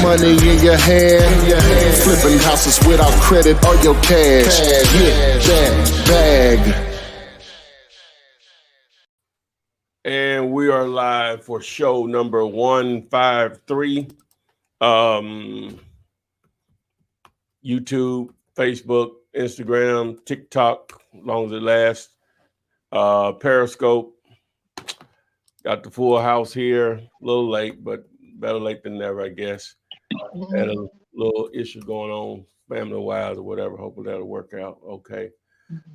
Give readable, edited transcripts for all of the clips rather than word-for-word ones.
money in your hand. Flipping houses without credit or your cash. Get that bag. And we are live for show number 153. YouTube, Facebook, Instagram, TikTok, as long as it lasts. Periscope. Got the full house here. A little late, but better late than never, I guess. Had a little issue going on family-wise or whatever. Hopefully that'll work out okay.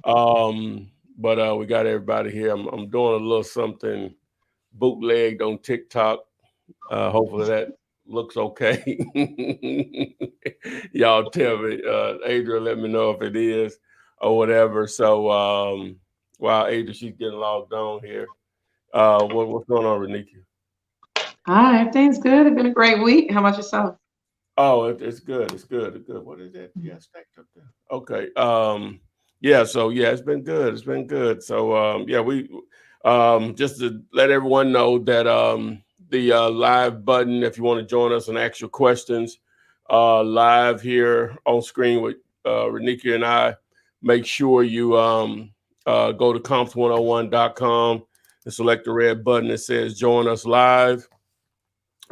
But we got everybody here. I'm doing a little something bootlegged on TikTok. Hopefully that looks okay. Y'all tell me. Adria, let me know if it is or whatever. So while Adria, she's getting logged on here. What's going on, Renika? Hi, everything's good. It's been a great week. How about yourself? Oh, it's good. It's good. It's good. What is that? Yeah, stacked up there. Okay. Yeah. So yeah, it's been good. It's been good. So yeah, we just to let everyone know that the live button, if you want to join us and ask your questions live here on screen with Renika and I, make sure you go to comps101.com and select the red button that says join us live.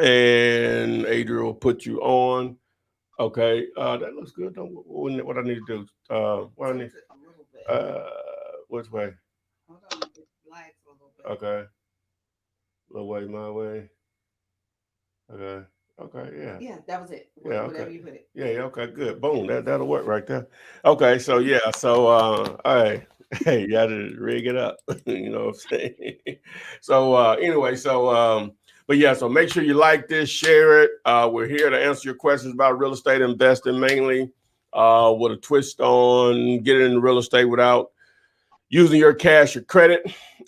And Adria will put you on. Okay. That looks good. What I need to do? What I need? Which way? Hold on, it lags a little bit. Okay. Little way, my way. Okay. Okay. Yeah. Yeah, that was it. Yeah. Whatever Okay. you put it. Yeah. Okay. Good. Boom. That'll work right there. Okay. So yeah. So all right. Hey, you got to rig it up. You know what I'm saying? So anyway. So but yeah. So make sure you like this, share it. We're here to answer your questions about real estate investing, mainly with a twist on getting into real estate without using your cash or credit.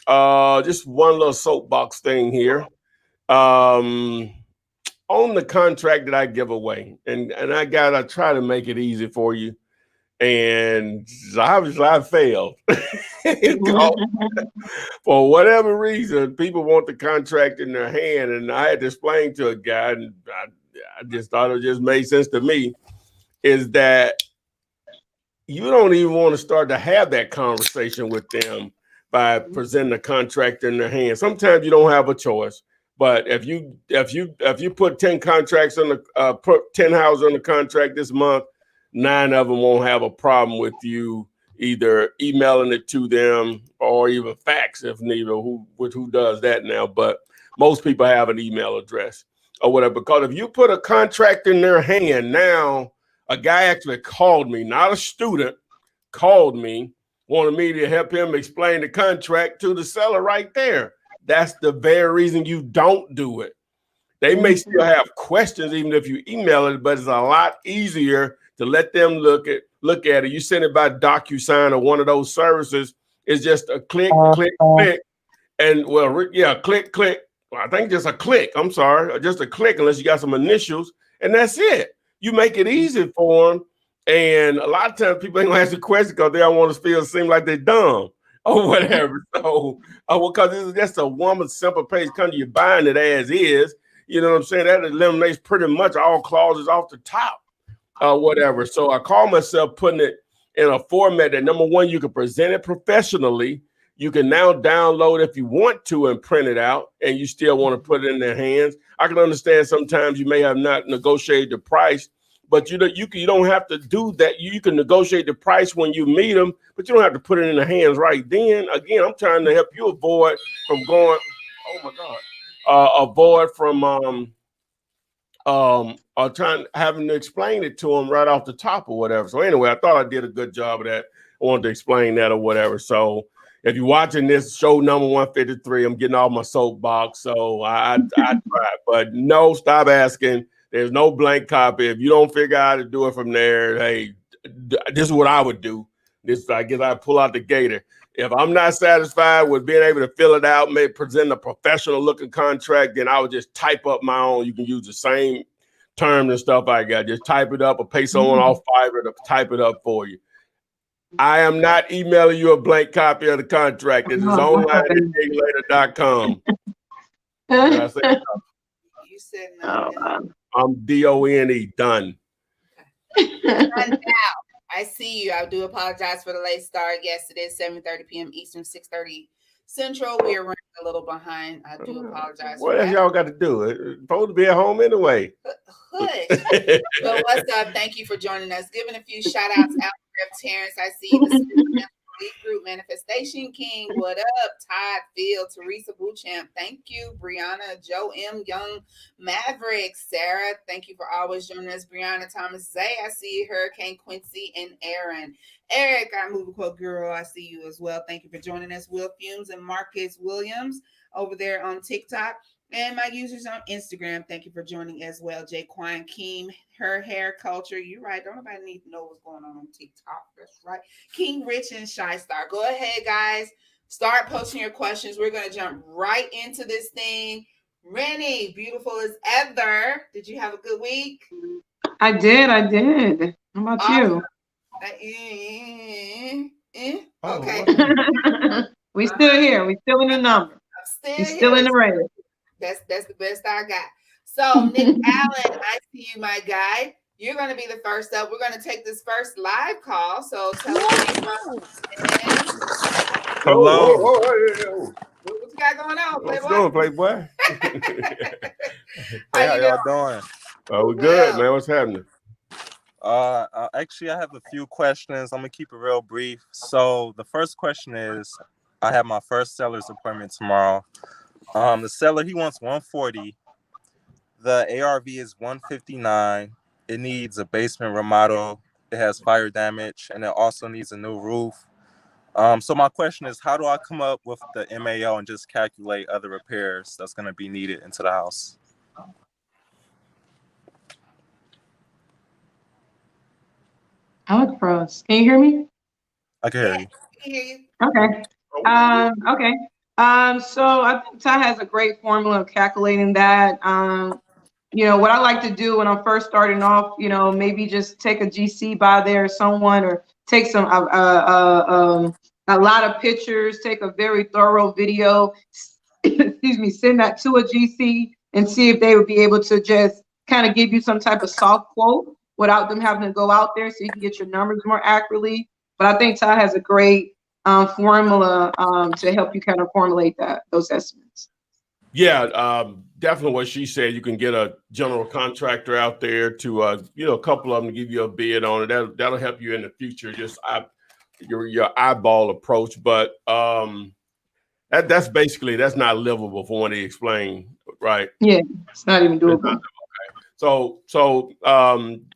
Just one little soapbox thing here. On the contract that I give away, and I try to make it easy for you. And obviously I failed. For whatever reason, people want the contract in their hand. And I had to explain to a guy, and I just thought it just made sense to me, is that you don't even want to start to have that conversation with them by presenting a contract in their hand. Sometimes you don't have a choice, but if you put 10 contracts on the put 10 houses on the contract this month, 9 of them won't have a problem with you either emailing it to them or even fax if needed. Who does that now? But most people have an email address or whatever. Because if you put a contract in their hand now. A guy actually called me, not a student, called me, wanted me to help him explain the contract to the seller right there. That's the very reason you don't do it. They may still have questions even if you email it, but it's a lot easier to let them look at it. You send it by DocuSign or one of those services. It's just a click, click, click. And click, click. Well, I think just a click. I'm sorry. Just a click unless you got some initials. And that's it. You make it easy for them, and a lot of times people ain't gonna ask the question because they don't want to seem like they're dumb or whatever. So, because this is just a one simple page country, you're buying it as is. You know what I'm saying? That eliminates pretty much all clauses off the top, whatever. So I call myself putting it in a format that, number one, you can present it professionally. You can now download if you want to and print it out, and you still want to put it in their hands. I can understand sometimes you may have not negotiated the price, but you don't have to do that. You can negotiate the price when you meet them, but you don't have to put it in the hands right then. Again, I'm trying to help you avoid from going. Oh my God! Avoid from having to explain it to them right off the top or whatever. So anyway, I thought I did a good job of that. I wanted to explain that or whatever. So. If you're watching this show number 153, I'm getting off my soapbox, so I try. But no, stop asking. There's no blank copy. If you don't figure out how to do it from there, hey, this is what I would do. I guess I pull out the gator. If I'm not satisfied with being able to fill it out, maybe present a professional looking contract, then I would just type up my own. You can use the same terms and stuff I got. Just type it up or pay someone off Fiverr to type it up for you. I am not emailing you a blank copy of the contract. This is online at diglater.com. You said no. I'm DONE, done. Done now. I see you. I do apologize for the late start. Yes, it is 7:30 p.m. Eastern, 6:30 Central. We are running a little behind. I do apologize What for else that. y'all got to do? It's supposed to be at home anyway. Hush. So what's up? Thank you for joining us. Giving a few shout outs out there. Terrence, I see you. The Elite Group Manifestation King. What up? Todd Field, Teresa Bouchamp. Thank you. Brianna, Joe M. Young Maverick. Sarah, thank you for always joining us. Brianna Thomas Zay, I see you. Hurricane Quincy and Aaron. Eric, our movie quote girl, I see you as well. Thank you for joining us. Will Fumes and Marcus Williams over there on TikTok. And my users on Instagram, thank you for joining as well. Jaquan Keem, her hair culture. You're right. Don't nobody need to know what's going on TikTok. That's right. King Rich and Shy Star. Go ahead, guys. Start posting your questions. We're going to jump right into this thing. Rennie, beautiful as ever. Did you have a good week? I did. How about you? Okay. We still here. We still in the number. I'm still in the race. That's the best I got. So Nick Allen, I see you, my guy. You're going to be the first up. We're going to take this first live call. So tell us. Hello. What you got going on, Playboy? What's going, Playboy? How y'all doing? Oh, we're good, man. What's happening? Actually, I have a few questions. I'm gonna keep it real brief. So the first question is, I have my first seller's appointment tomorrow. The seller, he wants 140. The ARV is 159. It needs a basement remodel. It has fire damage, and it also needs a new roof. So my question is, how do I come up with the MAO and just calculate other repairs that's gonna be needed into the house? I was froze. Can you hear me? I can hear you. I can hear you. Okay. Okay. So I think Ty has a great formula of calculating that. What I like to do when I'm first starting off, maybe just take a GC by there or someone, or take some a lot of pictures, take a very thorough video, excuse me, send that to a GC and see if they would be able to just kind of give you some type of soft quote without them having to go out there, so you can get your numbers more accurately. But I think Ty has a great formula to help you kind of formulate those estimates. Yeah, definitely what she said. You can get a general contractor out there to, a couple of them to give you a bid on it. That'll help you in the future. Just your eyeball approach, but that's not livable for what he explained, right? Yeah, it's not even doable. So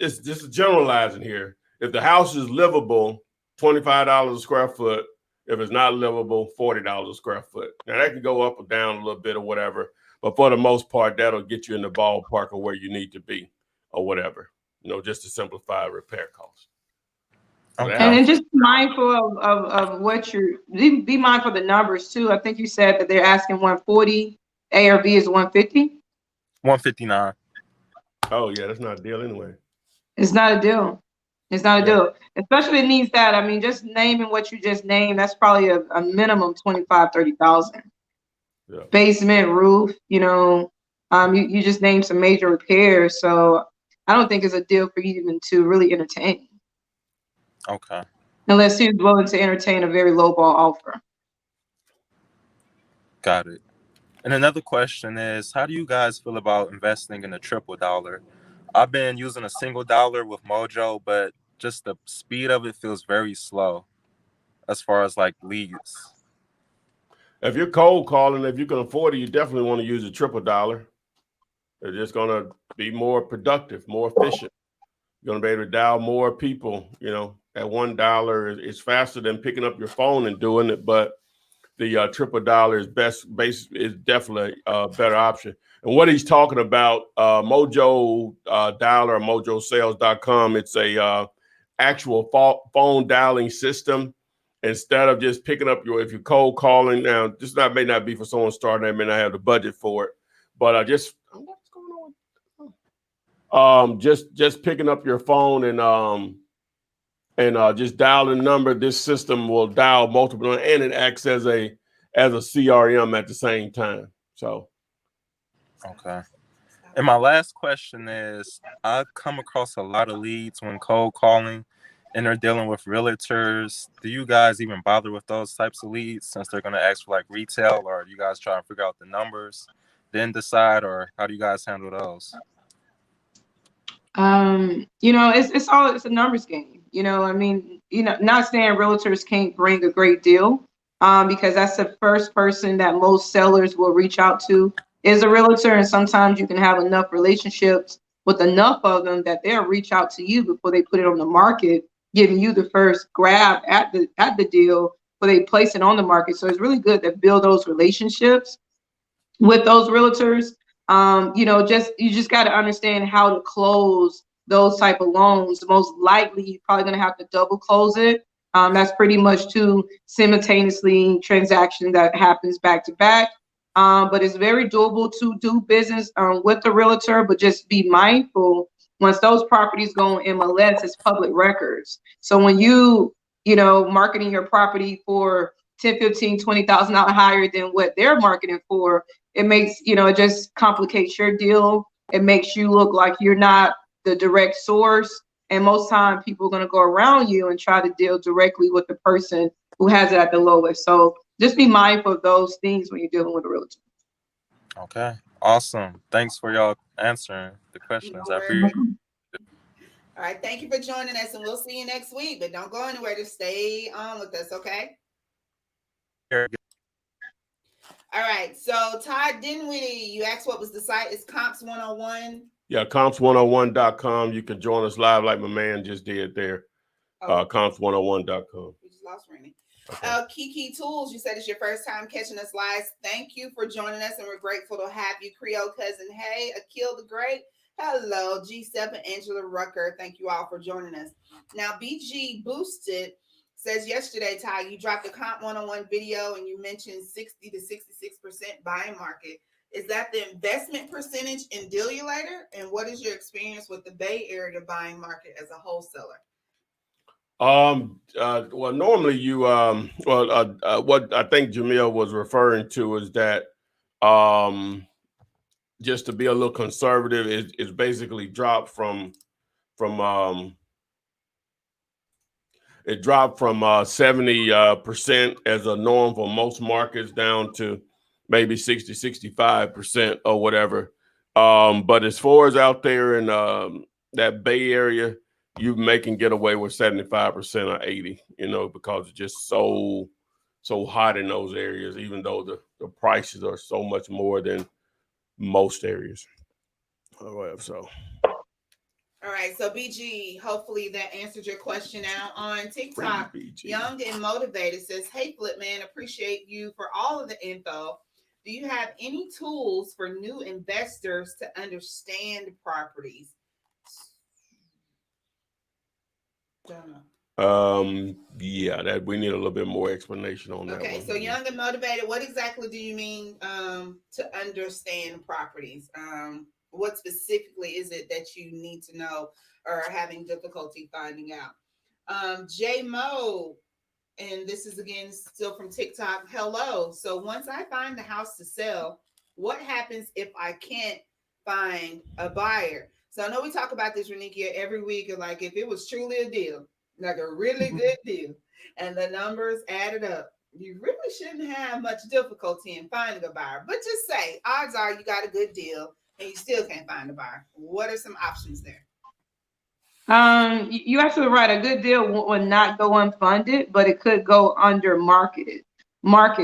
this is generalizing here. If the house is livable, $25 a square foot. If it's not livable, $40 a square foot. Now that can go up or down a little bit or whatever, but for the most part, that'll get you in the ballpark of where you need to be or whatever. Just to simplify repair costs. Okay. And then just be mindful of what be mindful of the numbers too. I think you said that they're asking 140. ARV is 150. 159. Oh yeah, that's not a deal anyway. It's not a deal. It's not a deal. Especially it needs that. I mean, just naming what you just named, that's probably a minimum 25,000, 30,000. Yeah. Basement, roof, you just named some major repairs. So I don't think it's a deal for you even to really entertain. Okay. Unless he's willing to entertain a very low ball offer. Got it. And another question is, how do you guys feel about investing in a triple dollar? I've been using a single dollar with Mojo, but just the speed of it feels very slow as far as like leads. If you're cold calling, if you can afford it, you definitely want to use a triple dollar. It's just going to be more productive, more efficient. You're going to be able to dial more people, at $1. It's faster than picking up your phone and doing it, but the triple dollar is is definitely a better option. And what he's talking about, Mojo Dialer, mojosales.com, it's a actual phone dialing system. Instead of just picking up if you're cold calling, now this may not be for someone starting, they may not have the budget for it, but what's going on? Just picking up your phone and just dial the number. This system will dial multiple, and it acts as a CRM at the same time. So, okay. And my last question is, I come across a lot of leads when cold calling and they're dealing with realtors. Do you guys even bother with those types of leads since they're going to ask for like retail, or you guys try and figure out the numbers, then decide, or how do you guys handle those? It's a numbers game. I mean, not saying realtors can't bring a great deal, because that's the first person that most sellers will reach out to is a realtor. And sometimes you can have enough relationships with enough of them that they'll reach out to you before they put it on the market, giving you the first grab at the deal before they place it on the market. So it's really good to build those relationships with those realtors. You just got to understand how to close those type of loans. Most likely, you're probably going to have to double close it. That's pretty much two simultaneously transactions that happens back to back. But it's very doable to do business with the realtor, but just be mindful once those properties go on MLS, it's public records. So when marketing your property for 10, 15, $20,000 higher than what they're marketing for, it makes, it just complicates your deal. It makes you look like you're not the direct source. And most time people are going to go around you and try to deal directly with the person who has it at the lowest. So just be mindful of those things when you're dealing with a realtor. Okay, awesome. Thanks for y'all answering the questions. No I worries. appreciate it. All right, thank you for joining us, and we'll see you next week. But don't go anywhere. Just stay on with us, okay? All right. So Todd Dinwiddie, you asked what was the site? It's Comps 101. Yeah, comps101.com. You can join us live like my man just did there. Comps101.com. We just lost Randy. Okay. Kiki Tools, you said it's your first time catching us live. Thank you for joining us, and we're grateful to have you. Creole Cousin, hey, Akil the Great. Hello, G7, Angela Rucker. Thank you all for joining us. Now, BG Boosted says yesterday, Ty, you dropped a Comp 101 video and you mentioned 60 to 66% buying market. Is that the investment percentage in Dealulator? And what is your experience with the Bay Area buying market as a wholesaler? Well, normally what I think Jamil was referring to is that, just to be a little conservative, is basically dropped from 70% as a norm for most markets down to maybe 60, 65% or whatever. But as far as out there in that Bay Area, you can get away with 75% or 80, because it's just so hot in those areas, even though the prices are so much more than most areas. So. All right, so BG, hopefully that answered your question out on TikTok. Young and Motivated says, hey, Flipman, appreciate you for all of the info. Do you have any tools for new investors to understand properties? Don't know. Yeah, that we need a little bit more explanation on that. Okay, so Young and Motivated, what exactly do you mean to understand properties? What specifically is it that you need to know or are having difficulty finding out? J Mo, and this is again still from TikTok. Hello. So once I find the house to sell, what happens if I can't find a buyer? So I know we talk about this, Renikia, every week, and like if it was truly a deal, like a really good deal, and the numbers added up, you really shouldn't have much difficulty in finding a buyer. But just say, odds are you got a good deal and you still can't find a buyer. What are some options there? You're absolutely right. A good deal will not go unfunded, but it could go under market.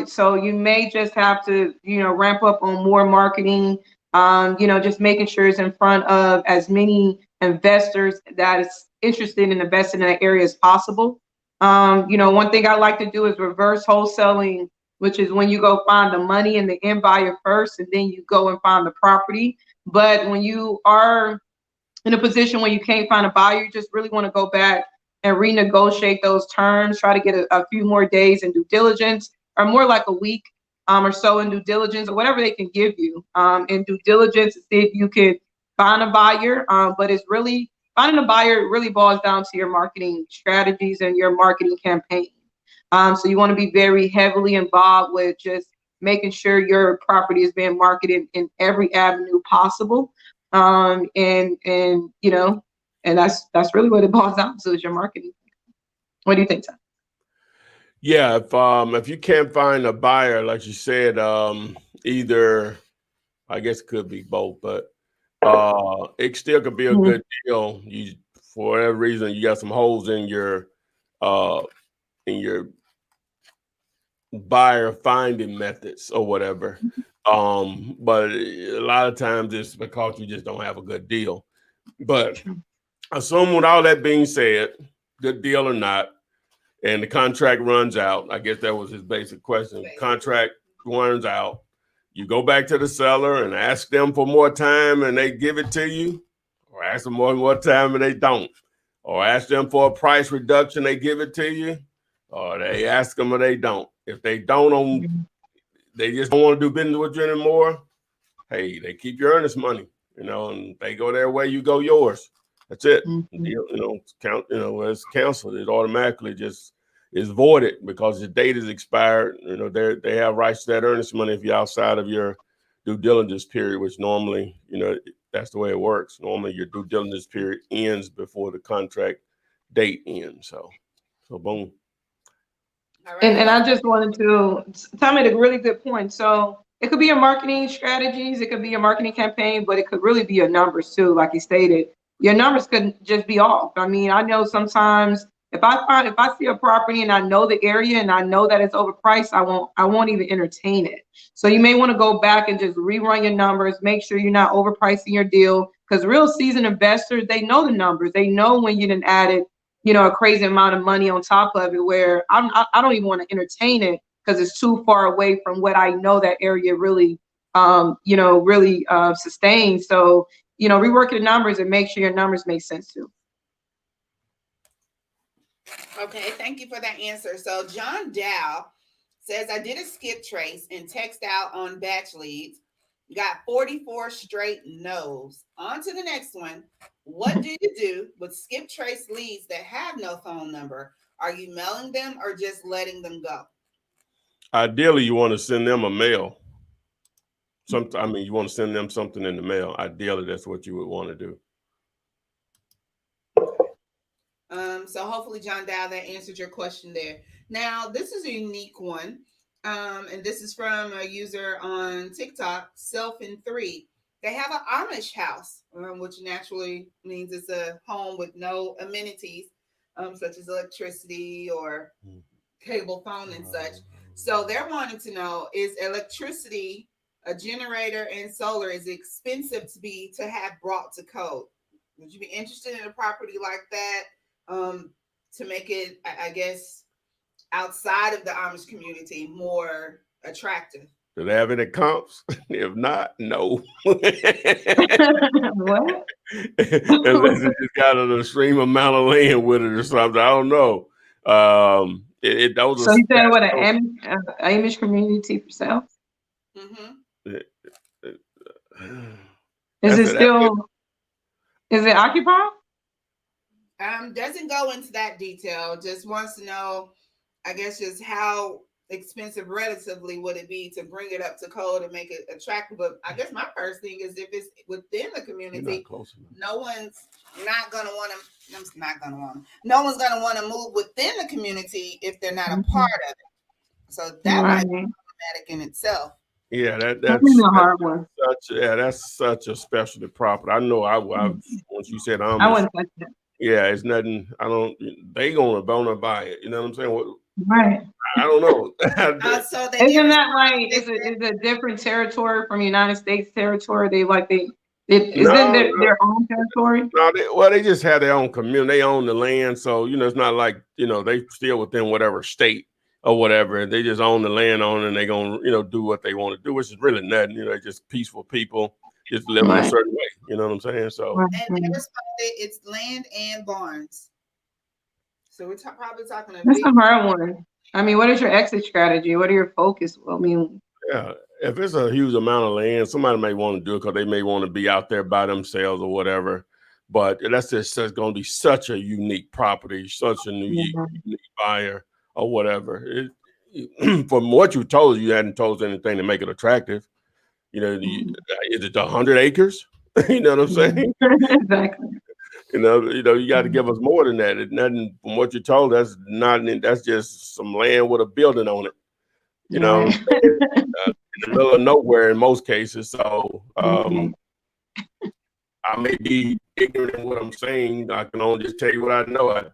So you may just have to, ramp up on more marketing. Just making sure it's in front of as many investors that is interested in investing in that area as possible. One thing I like to do is reverse wholesaling, which is when you go find the money and the end buyer first, and then you go and find the property. But when you are in a position where you can't find a buyer, you just really want to go back and renegotiate those terms, try to get a few more days in due diligence, or more like a week or so in due diligence, or whatever they can give you in due diligence to see if you can find a buyer. But it's really, finding a buyer really boils down to your marketing strategies and your marketing campaign. So you want to be very heavily involved with just making sure your property is being marketed in every avenue possible. And you know, and that's really what it boils down to, is your marketing. What do you think, Ty? Yeah, if you can't find a buyer, like you said, either, I guess it could be both, but it still could be a good deal. You, for whatever reason, you got some holes in your buyer finding methods or whatever. But a lot of times it's because you just don't have a good deal. But assume, with all that being said, good deal or not, and the contract runs out. I guess that was his basic question. Contract runs out. You go back to the seller and ask them for more time and they give it to you, or ask them more time and they don't, or ask them for a price reduction, they give it to you, or they ask them or they don't. If they don't, they just don't want to do business with you anymore, hey, they keep your earnest money, you know, and they go their way, you go yours. That's it. You know, it's canceled. It automatically just is voided because the date is expired. You know, they have rights to that earnest money if you're outside of your due diligence period, which normally, you know, that's the way it works. Normally, your due diligence period ends before the contract date ends. So boom. All right. And I just wanted to, Tom made a really good point. So it could be your marketing strategies, it could be your marketing campaign, but it could really be your numbers too. Like you stated, your numbers could just be off. I mean, I know sometimes if I see a property and I know the area and I know that it's overpriced, I won't even entertain it. So you may want to go back and just rerun your numbers, make sure you're not overpricing your deal, because real seasoned investors, they know the numbers. They know when you didn't add it, you know, a crazy amount of money on top of it, where I don't even want to entertain it because it's too far away from what I know that area really, you know, really sustains. So, you know, rework your numbers and make sure your numbers make sense too. Okay, thank you for that answer. So John Dow says, I did a skip trace and text out on batch leads, got 44 straight no's. On to the next one. What do you do with skip trace leads that have no phone number? Are you mailing them or just letting them go? Ideally, you want to send them a mail. You want to send them something in the mail. Ideally, that's what you would want to do. So hopefully, John Dow, that answered your question there. Now, this is a unique one. And this is from a user on TikTok, Self-in3. They have an Amish house, which naturally means it's a home with no amenities, such as electricity or cable phone and such. So they're wanting to know, is electricity, a generator, and solar is expensive to have brought to code? Would you be interested in a property like that to make it, I guess, outside of the Amish community more attractive? Do they have any comps? If not, no. What? Unless it just got an extreme amount of land with it or something. I don't know. Those So are you said what, an Amish community for sale? Mm-hmm. Is it still? Is it occupied? Doesn't go into that detail. Just wants to know, I guess, just how expensive relatively would it be to bring it up to code and make it attractive. But I guess my first thing is, if it's within the community, no one's going to want to move within the community if they're not a part of it. So that might be problematic in itself. Yeah, that's a hard one. That's such a specialty property. I know. Once you said Amish, I wouldn't touch it. Yeah, it's nothing. They gonna buy it. You know what I'm saying? Right. I don't know. So isn't that like is a different territory from United States territory? Isn't their own territory? No, they just have their own community. They own the land, so it's not like they still within whatever state or whatever. They just own the land and they gonna do what they want to do, which is really nothing. They're just peaceful people. Just living a certain way, you know what I'm saying? So, and they responded, it's land and barns. So we're probably talking about. That's a hard one. I mean, what is your exit strategy? What are your focus? I mean, yeah, if it's a huge amount of land, somebody may want to do it because they may want to be out there by themselves or whatever. But that's just going to be such a unique property, such a unique buyer or whatever. From what you told, you hadn't told us anything to make it attractive. Is it 100 acres? You know what I'm saying? Exactly. You got to give us more than that. It's nothing from what you told. That's not. That's just some land with a building on it. You know, Right. in the middle of nowhere in most cases. So I may be ignorant in what I'm saying. I can only just tell you what I know. I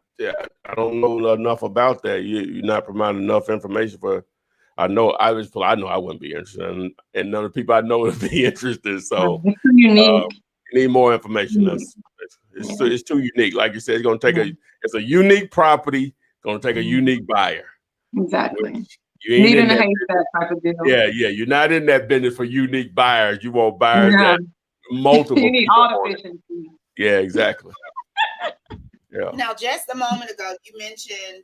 don't know enough about that. You're not providing enough information for. I know I wouldn't be interested, and none of the people I know would be interested. So It's too unique. you need more information. It's too unique. Like you said, it's going to take it's a unique property. Going to take a unique buyer. Exactly. You ain't Needing in a that haystack type of deal. Yeah. You're not in that business for unique buyers. You want buyers that multiple. You need all the efficiency. Yeah, exactly. Yeah. Now, just a moment ago, you mentioned,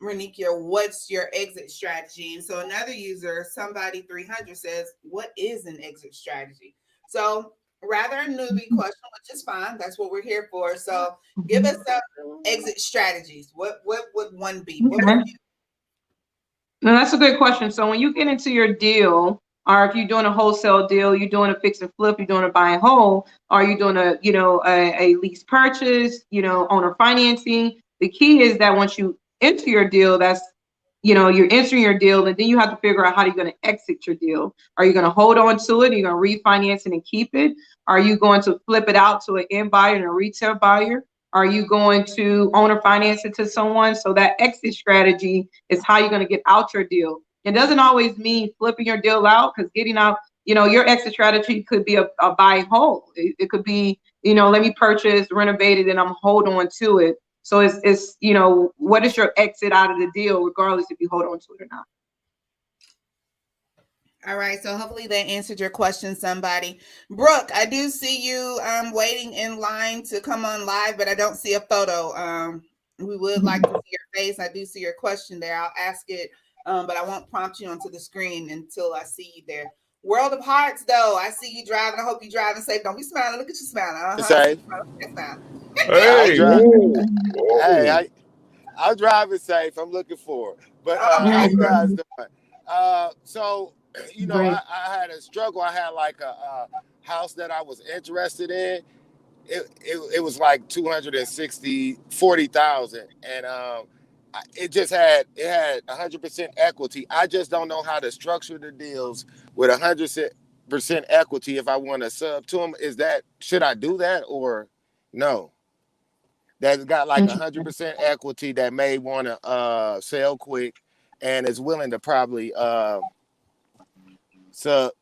Renikia, what's your exit strategy? And so another user, somebody 300, says, what is an exit strategy? So rather a newbie question, which is fine. That's what we're here for. So give us some exit strategies. What would one be? What would you? No, that's a good question. So when you get into your deal, or if you're doing a wholesale deal, you're doing a fix and flip, you're doing a buy and hold, or you're doing a lease purchase, owner financing. The key is that once you enter your deal, you're entering your deal, and then you have to figure out how you're going to exit your deal. Are you going to hold on to it? Are you going to refinance it and keep it? Are you going to flip it out to an end buyer and a retail buyer? Are you going to owner finance it to someone? So that exit strategy is how you're going to get out your deal. It doesn't always mean flipping your deal out, because getting out, your exit strategy could be a buy and hold. It could be, let me purchase, renovate it, and I'm holding on to it. So it's what is your exit out of the deal, regardless if you hold on to it or not. All right, so hopefully that answered your question, somebody. Brooke, I do see you waiting in line to come on live, but I don't see a photo. We would like to see your face. I do see your question there. I'll ask it, but I won't prompt you onto the screen until I see you there. World of Hearts, though, I see you driving. I hope you're driving safe. Don't be smiling. Look at you smiling. Safe. Hey, I'm driving safe. I'm looking forward. But how you guys doing? So, I had a struggle. I had like a house that I was interested in. It was like 40,000, and it had 100% equity. I just don't know how to structure the deals with 100% equity. If I want to sub to them, should I do that or no? That's got like 100% equity that may want to sell quick and is willing to probably sub to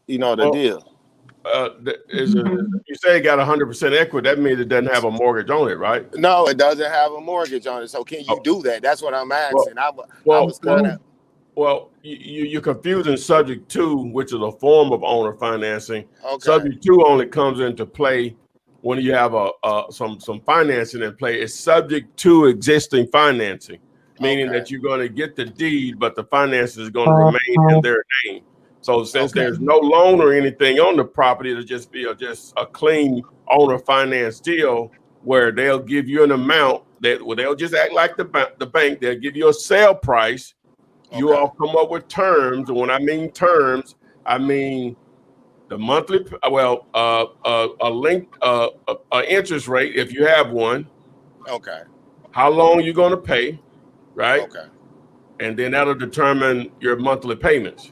the deal. You say it got 100% equity. That means it doesn't have a mortgage on it, right? No, it doesn't have a mortgage on it. So can you do that? That's what I'm asking. You're confusing subject to, which is a form of owner financing. Okay. Subject to only comes into play when you have some financing in play. It's subject to existing financing, meaning that you're going to get the deed, but the finance is going to remain in their name. So since there's no loan or anything on the property, it'll just be just a clean owner finance deal where they'll give you an amount they'll just act like the bank. They'll give you a sale price. You all come up with terms, and when I mean terms, I mean the monthly, a interest rate if you have one. Okay. How long you're going to pay, right? Okay. And then that'll determine your monthly payments.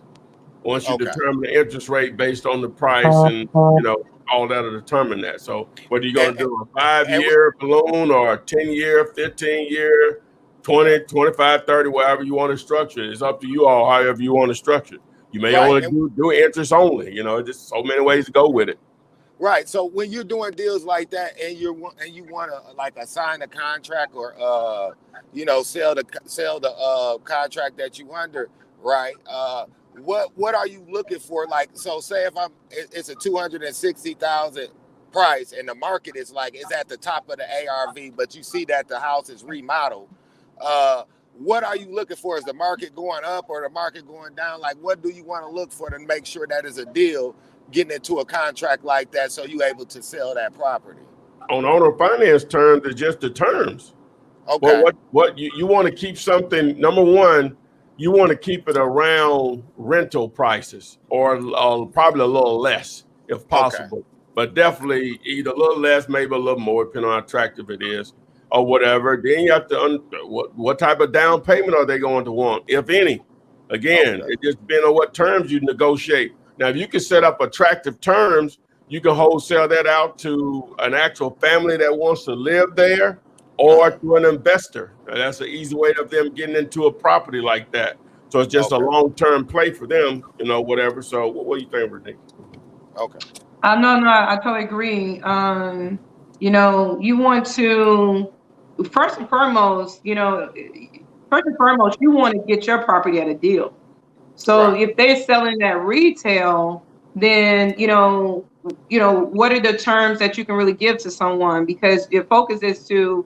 Once you determine the interest rate based on the price and all that'll determine that. So whether you're going to do a 5-year balloon or a 10-year, 15-year, 20, 25, 30, whatever you want to structure it. It's up to you all, however you want to structure it. You may only do interest only. Just so many ways to go with it. Right. So when you're doing deals like that and you want to like sign a contract or sell the contract that you under, right? What are you looking for? Like, so say if it's a 260,000 price and the market is like it's at the top of the ARV, but you see that the house is remodeled. What are you looking for? Is the market going up or the market going down? Like, what do you want to look for to make sure that is a deal getting into a contract like that so you're able to sell that property? On owner finance terms, it's just the terms. Okay. But what you want to keep something, number one, you want to keep it around rental prices or probably a little less if possible. Okay. But definitely either a little less, maybe a little more, depending on how attractive it is or whatever. Then you have to, what type of down payment are they going to want, if any? Again, it just depends on what terms you negotiate. Now, if you can set up attractive terms, you can wholesale that out to an actual family that wants to live there or to an investor. Now, that's an easy way of them getting into a property like that. So it's just a long-term play for them, whatever. So what do you think, Renee? Okay. No, I totally agree. You want to, first and foremost, you want to get your property at a deal. So if they're selling at retail, then, what are the terms that you can really give to someone? Because your focus is to,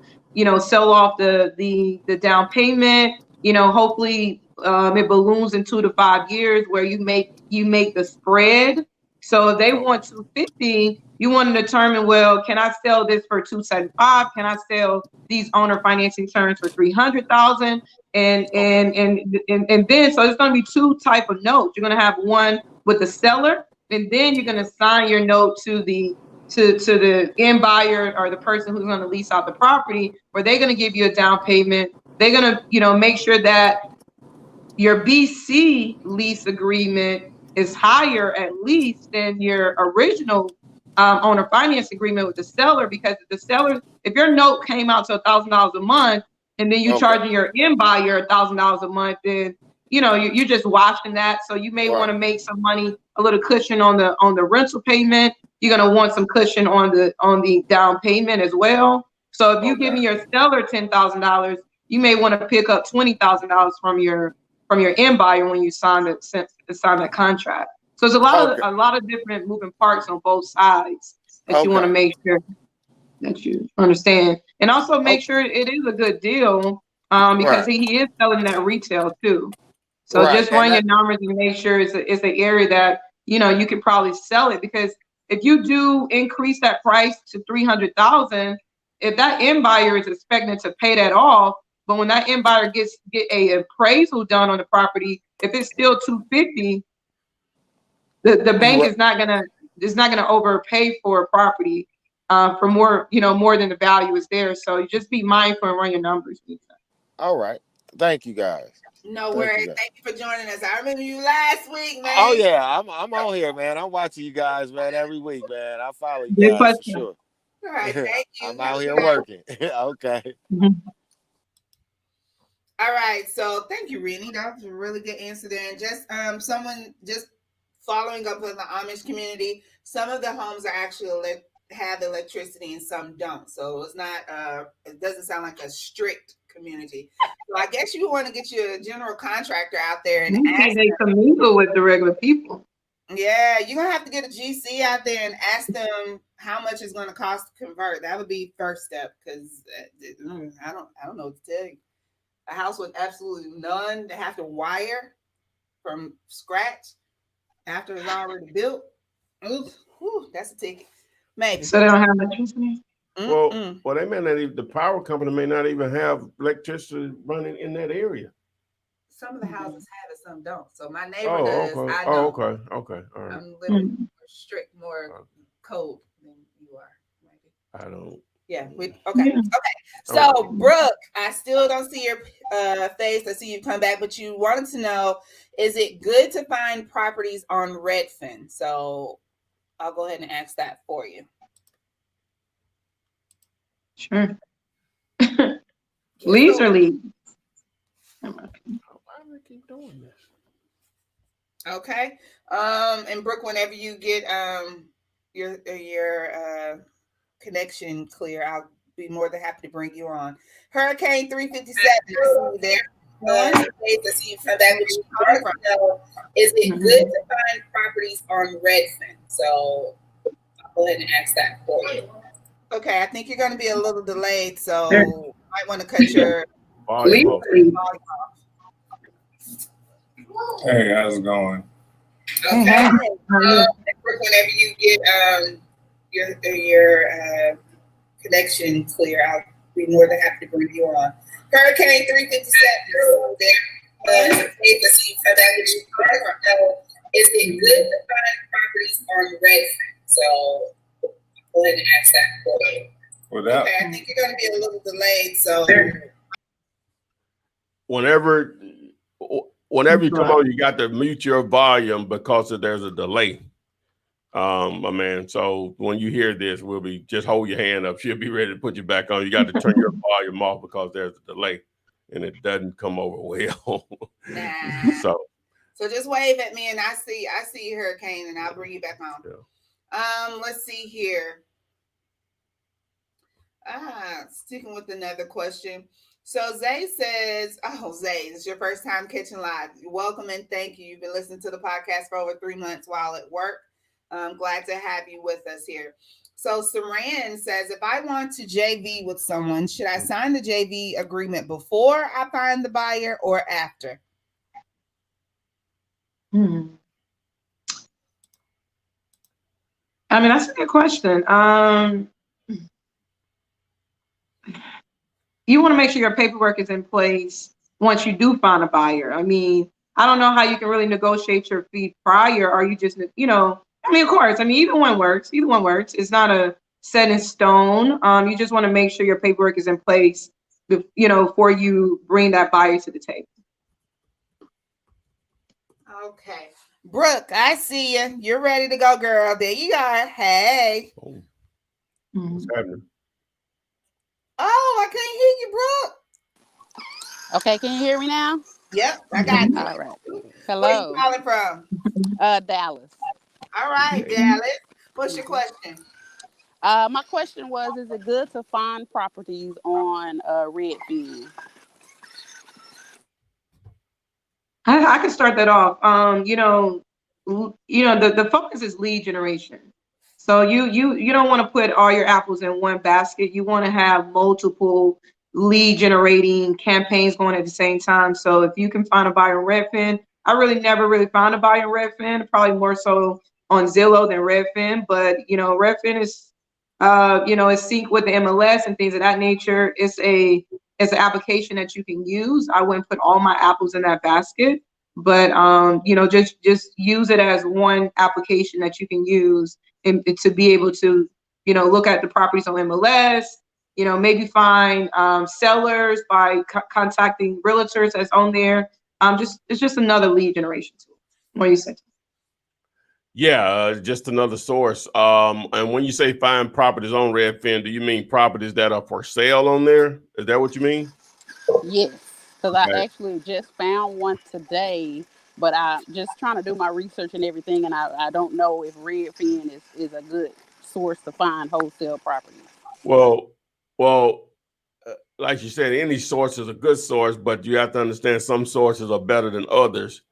sell off the down payment, hopefully it balloons in 2 to 5 years where you make the spread. So if they want 250, you want to determine, well, can I sell this for 275? Can I sell these owner financing terms for 300,000? And then so it's going to be 2 type of notes. You're going to have one with the seller, and then you're going to sign your note to the end buyer or the person who's going to lease out the property, where they're going to give you a down payment. They're going to make sure that your BC lease agreement is higher at least than your original owner finance agreement with the seller, because if your note came out to $1,000 a month and then you charging your end buyer $1,000 a month, then you're just washing that. So you may want to make some money, a little cushion on the rental payment. You're gonna want some cushion on the down payment as well. So if you're giving your seller $10,000, you may want to pick up $20,000 from your end buyer when you sign that contract. So there's a lot of different moving parts on both sides that you want to make sure that you understand, and also make sure it is a good deal, because he is selling that retail too. So just run your numbers and make sure it's an area that you can probably sell it, because if you do increase that price to $300,000, if that end buyer is expecting to pay that off, but when that end buyer get a appraisal done on the property, if it's still $250,000, the bank is not gonna overpay for a property for more than the value is there. So you just be mindful and run your numbers. All right, thank you guys. No worries. Thank you for joining us. I remember you last week, man. Oh yeah, I'm on here, man. I'm watching you guys, man, every week, man. I follow you guys for sure. All right, thank you. I'm out here working. Okay. All right, so thank you, Renee. That was a really good answer there. And just someone just following up with the Amish community, some of the homes are actually have electricity and some don't. So it's not it doesn't sound like a strict community. So I guess you want to get you a general contractor out there and ask they commingle with the regular people. Yeah, you're gonna have to get a GC out there and ask them how much it's gonna cost to convert. That would be first step, because I don't know what to tell you. A house with absolutely none to have to wire from scratch after it's already built. Ooh, that's a ticket. Maybe. So they don't have electricity? Well, they may not even, the power company may not even have electricity running in that area. Some of the houses have it, some don't. So my neighbor does. Okay. I don't. Okay. All right. I'm a little more strict, more cold than you are. Maybe. I don't. Yeah. Okay. So, Brooke, I still don't see your face. I see you come back, but you wanted to know, is it good to find properties on Redfin? So I'll go ahead and ask that for you. Sure. Leads or leads? Why do they keep doing this? Okay. And Brooke, whenever you get your connection clear, I'll be more than happy to bring you on. Hurricane 357, I see you there. I see you come back with you. Is it good to find properties on Redfin? So I'll go ahead and ask that for you. Okay, I think you're going to be a little delayed, so you might want to cut your volume off. Hey, how's it going? Okay. Whenever you get your connection clear, I'll be more than happy to bring you on. Hurricane 357 there. It's a pay for see for that which you however know is it good to find properties on Redfin? So go ahead and ask that. Without Okay, I think you're gonna be a little delayed, so whenever you come on, you got to mute your volume because there's a delay. My man. So when you hear this, we'll be just hold your hand up. She'll be ready to put you back on. You got to turn your volume off because there's a delay and it doesn't come over well. nah. So just wave at me and I see Hurricane and I'll bring you back on. Yeah. Let's see here. Sticking with another question. So Zay says, Zay, it's your first time catching live. Welcome and thank you. You've been listening to the podcast for over 3 months while at work. I'm glad to have you with us here. So Saran says, if I want to JV with someone, should I sign the JV agreement before I find the buyer or after? I mean, that's a good question. You want to make sure your paperwork is in place once you do find a buyer. I mean, I don't know how you can really negotiate your fee prior, or you just, I mean, of course, I mean, either one works. It's not a set in stone. You just want to make sure your paperwork is in place, before you bring that buyer to the table. Okay. Brooke, I see you. You're ready to go, girl. There you are. Hey. What's happening? Oh, I couldn't hear you, Brooke. Okay, can you hear me now? Yep, I got you. All right. Where Hello. you calling from? Dallas. All right, Dallas. What's your question? My question was, is it good to find properties on Redfin? I can start that off. The focus is lead generation. So you don't want to put all your apples in one basket. You want to have multiple lead generating campaigns going at the same time. So if you can find a buyer on Redfin, I never really found a buyer on Redfin, probably more so on Zillow than Redfin. But Redfin is it's synced with the MLS and things of that nature. It's an application that you can use. I wouldn't put all my apples in that basket, but just use it as one application that you can use and to be able to look at the properties on MLS. Maybe find sellers by contacting realtors that's on there. It's just another lead generation tool. What do you say? Yeah, just another source. And when you say find properties on Redfin, do you mean properties that are for sale on there? Is that what you mean? Yes, because I actually just found one today, but I'm just trying to do my research and everything, and I don't know if Redfin is a good source to find wholesale properties. Well, like you said, any source is a good source, but you have to understand some sources are better than others.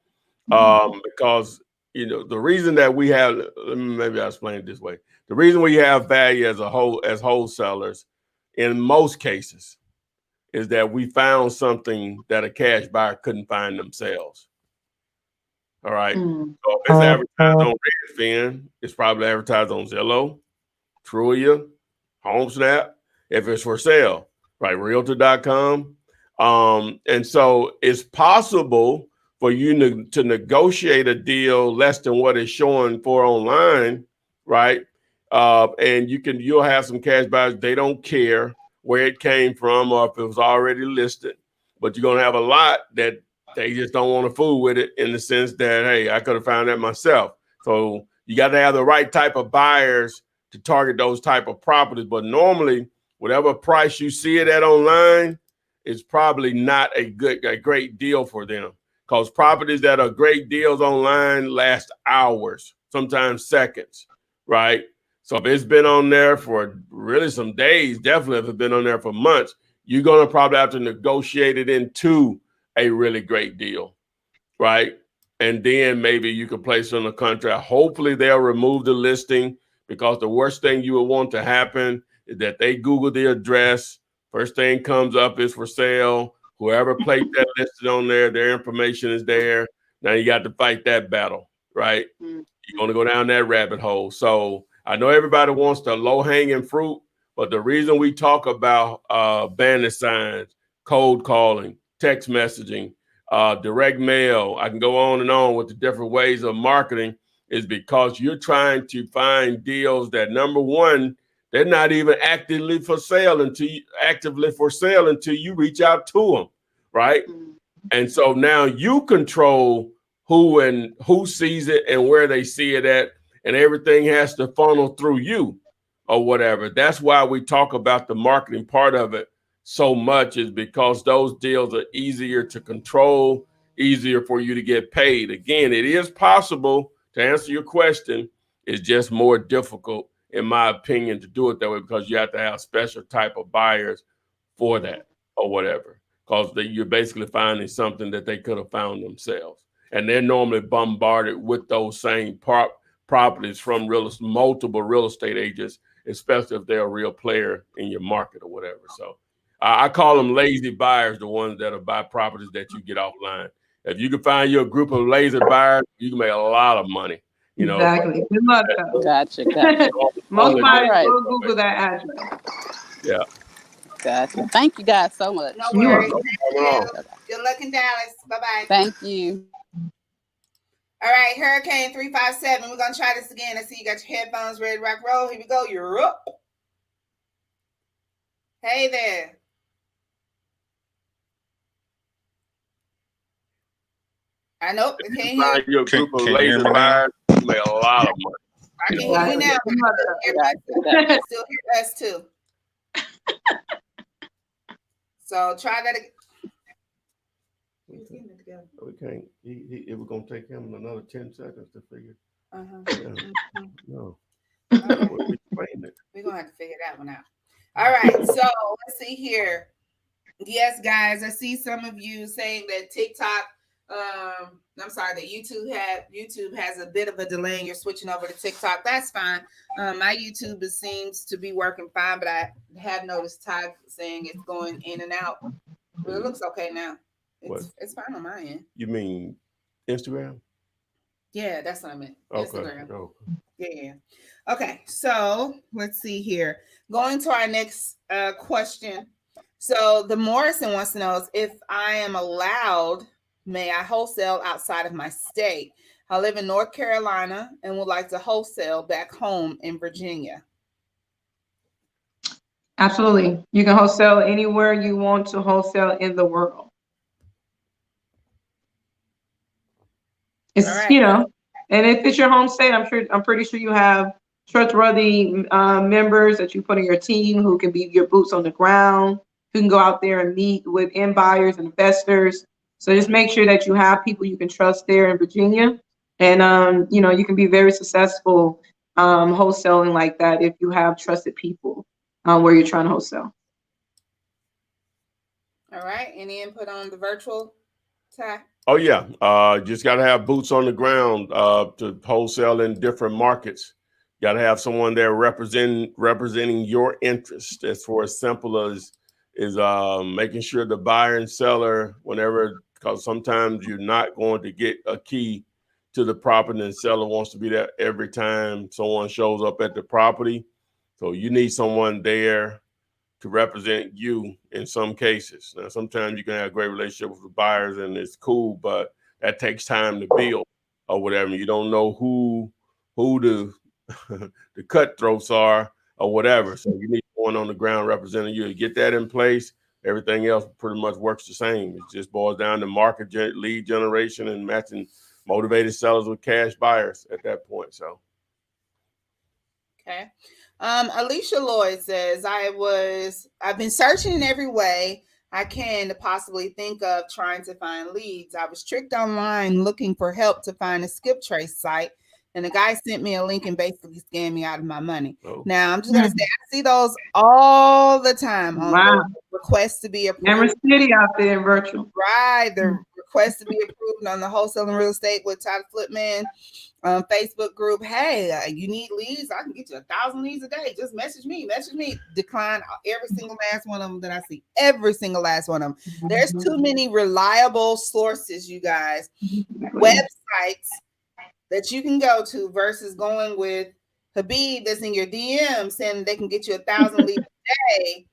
Because the reason that we have, maybe I'll explain it this way. The reason we have value as wholesalers in most cases is that we found something that a cash buyer couldn't find themselves. All right. So if it's advertised on Redfin, it's probably advertised on Zillow, Trulia, HomeSnap. If it's for sale, right, Realtor.com. And so it's possible for you to negotiate a deal less than what it's showing for online, right? And you'll have some cash buyers. They don't care where it came from or if it was already listed, but you're gonna have a lot that they just don't want to fool with it in the sense that, hey, I could have found that myself. So you got to have the right type of buyers to target those type of properties. But normally, whatever price you see it at online, it's probably not a great deal for them, because properties that are great deals online last hours, sometimes seconds, right? So if it's been on there for really some days, definitely if it's been on there for months, you're going to probably have to negotiate it into a really great deal, right? And then maybe you can place it on a contract. Hopefully they'll remove the listing, because the worst thing you would want to happen is that they Google the address. First thing comes up is for sale. Whoever placed that listed on there, their information is there. Now you got to fight that battle, right? You're going to go down that rabbit hole. So I know everybody wants the low-hanging fruit, but the reason we talk about bandit signs, cold calling, text messaging, direct mail. I can go on and on with the different ways of marketing, is because you're trying to find deals that, number one, they're not even actively for sale until you reach out to them, right? And so now you control who sees it and where they see it at, and everything has to funnel through you or whatever. That's why we talk about the marketing part of it so much, is because those deals are easier to control, easier for you to get paid. Again, it is possible to answer your question. It's just more difficult, in my opinion, to do it that way, because you have to have special type of buyers for that or whatever, because you're basically finding something that they could have found themselves. And they're normally bombarded with those same properties from multiple real estate agents, especially if they're a real player in your market or whatever. So I call them lazy buyers, the ones that buy properties that you get offline. If you can find you a group of lazy buyers, you can make a lot of money. Exactly. Good luck, though. Gotcha. Most buyers right. will Google that address. Yeah. Gotcha. Thank you guys so much. No You're worries. welcome. Thank you. Good luck in Dallas. Bye-bye. Thank you. All right, Hurricane 357. We're going to try this again. I see you got your headphones ready to rock roll. Here we go. You're up. Hey there. I know. I can't hear Find you a group of Can you lazy hear me now? buyers, you make a lot of money. I can hear you now. But still hear us too. So try that again. We can't. It was gonna take him another 10 seconds to figure. No. We're gonna have to figure that one out. All right. So let's see here. Yes, guys, I see some of you saying that TikTok. I'm sorry that YouTube has a bit of a delay and you're switching over to TikTok. That's fine. My YouTube seems to be working fine, but I have noticed Todd saying it's going in and out. But it looks okay now. It's fine on my end. You mean Instagram? Yeah, that's what I meant. Okay. Instagram. Okay. Yeah. Okay. So let's see here. Going to our next question. So the Morrison wants to know is, if I am allowed, may I wholesale outside of my state? I live in North Carolina and would like to wholesale back home in Virginia. Absolutely. You can wholesale anywhere you want to wholesale in the world. It's, right. And if it's your home state, I'm pretty sure you have trustworthy members that you put in your team who can be your boots on the ground, who can go out there and meet with end buyers and investors. So just make sure that you have people you can trust there in Virginia. And, you can be very successful wholesaling like that if you have trusted people where you're trying to wholesale. All right. Any input on the virtual, Ty? Oh yeah, just got to have boots on the ground to wholesale in different markets. Got to have someone there representing your interest. That's for as simple as making sure the buyer and seller, because sometimes you're not going to get a key to the property, and the seller wants to be there every time someone shows up at the property. So you need someone there to represent you in some cases. Now, sometimes you can have a great relationship with the buyers and it's cool, but that takes time to build or whatever. You don't know who the the cutthroats are or whatever. So you need someone on the ground representing you. To get that in place, everything else pretty much works the same. It just boils down to market lead generation and matching motivated sellers with cash buyers at that point. So. Okay. Alicia Lloyd says, I've been searching in every way I can to possibly think of trying to find leads. I was tricked online looking for help to find a skip trace site, and the guy sent me a link and basically scammed me out of my money. Oh. Now, I'm just going to say, I see those all the time on requests to be approved. Every city out there in virtual. Right. The request to be approved on the Wholesaling Real Estate with Todd Flipman Facebook group. Hey, you need leads? I can get you 1,000 leads a day. Just message me. Decline every single last one of them that I see. Every single last one of them. There's too many reliable sources, you guys. Websites that you can go to versus going with Habib that's in your DM saying they can get you 1,000 leads a day.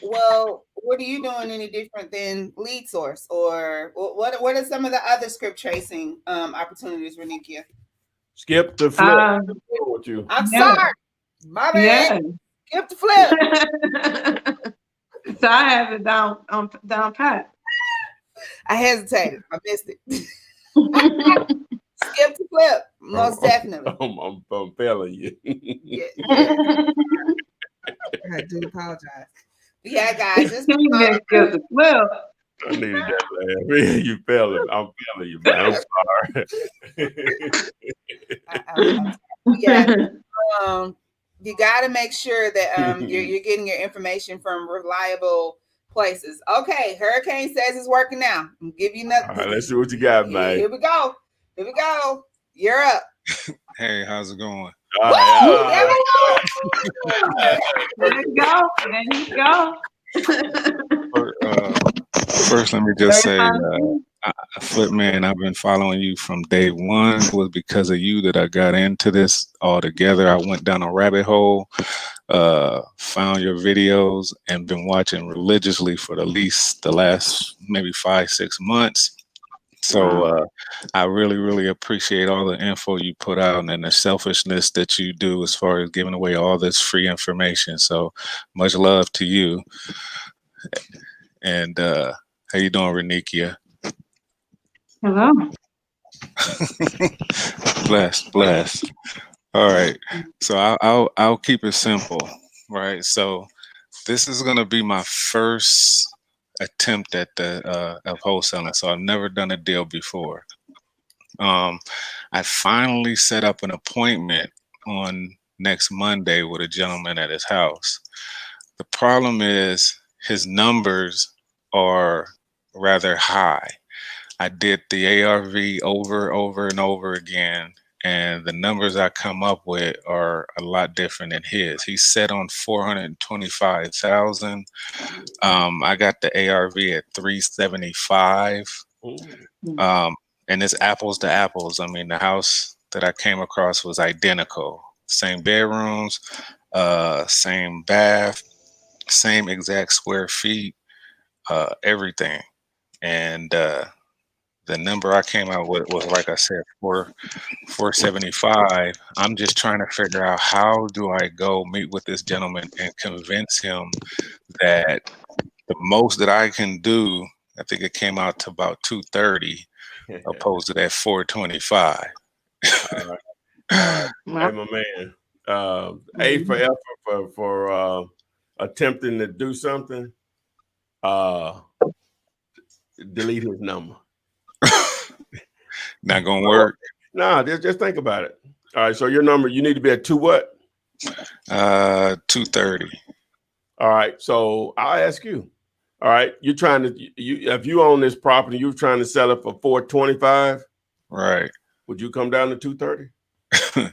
Well, what are you doing any different than Lead Source, or what are some of the other script tracing opportunities, Renikia? Skip the flip. With you. I'm Yeah. sorry, my bad. Yeah. Skip the flip. So I have it down pat. I hesitated. I missed it. Skip the flip, most definitely. I'm failing you. Yeah. I do apologize. Yeah, guys, just skip the flip. I needed that laugh. You failing. I'm failing you, man. I'm sorry. Yeah. You got to make sure that you're getting your information from reliable places. Okay, Hurricane says it's working now. I'll give you another. All right, let's see what you got, man. Here we go. You're up. Hey, how's it going? All right. There you go. First, let me just say, Flipman, I've been following you from day one. It was because of you that I got into this altogether. I went down a rabbit hole, found your videos, and been watching religiously for the last maybe 5-6 months. So I really, really appreciate all the info you put out and the selfishness that you do as far as giving away all this free information. So much love to you. And how you doing, Renikia? Hello. Blessed. All right. So I'll keep it simple, right? So this is gonna be my first attempt at the of wholesaling. So I've never done a deal before. I finally set up an appointment on next Monday with a gentleman at his house. The problem is his numbers are rather high. I did the ARV over and over again, and the numbers I come up with are a lot different than his. He's set on 425,000. I got the ARV at 375. And it's apples to apples. I mean, the house that I came across was identical. Same bedrooms, same bath, same exact square feet, everything. And the number I came out with was, like I said, 475. I'm just trying to figure out, how do I go meet with this gentleman and convince him that the most that I can do, I think it came out to about 230, opposed to that 425. Hey, my man. A for effort for attempting to do something. Delete his number. Not gonna work. No, just think about it. All right, so your number, you need to be at 2 what? 230. All right, so I'll ask you. All right, you're trying to, if you own this property, you're trying to sell it for 425. Right. Would you come down to 230?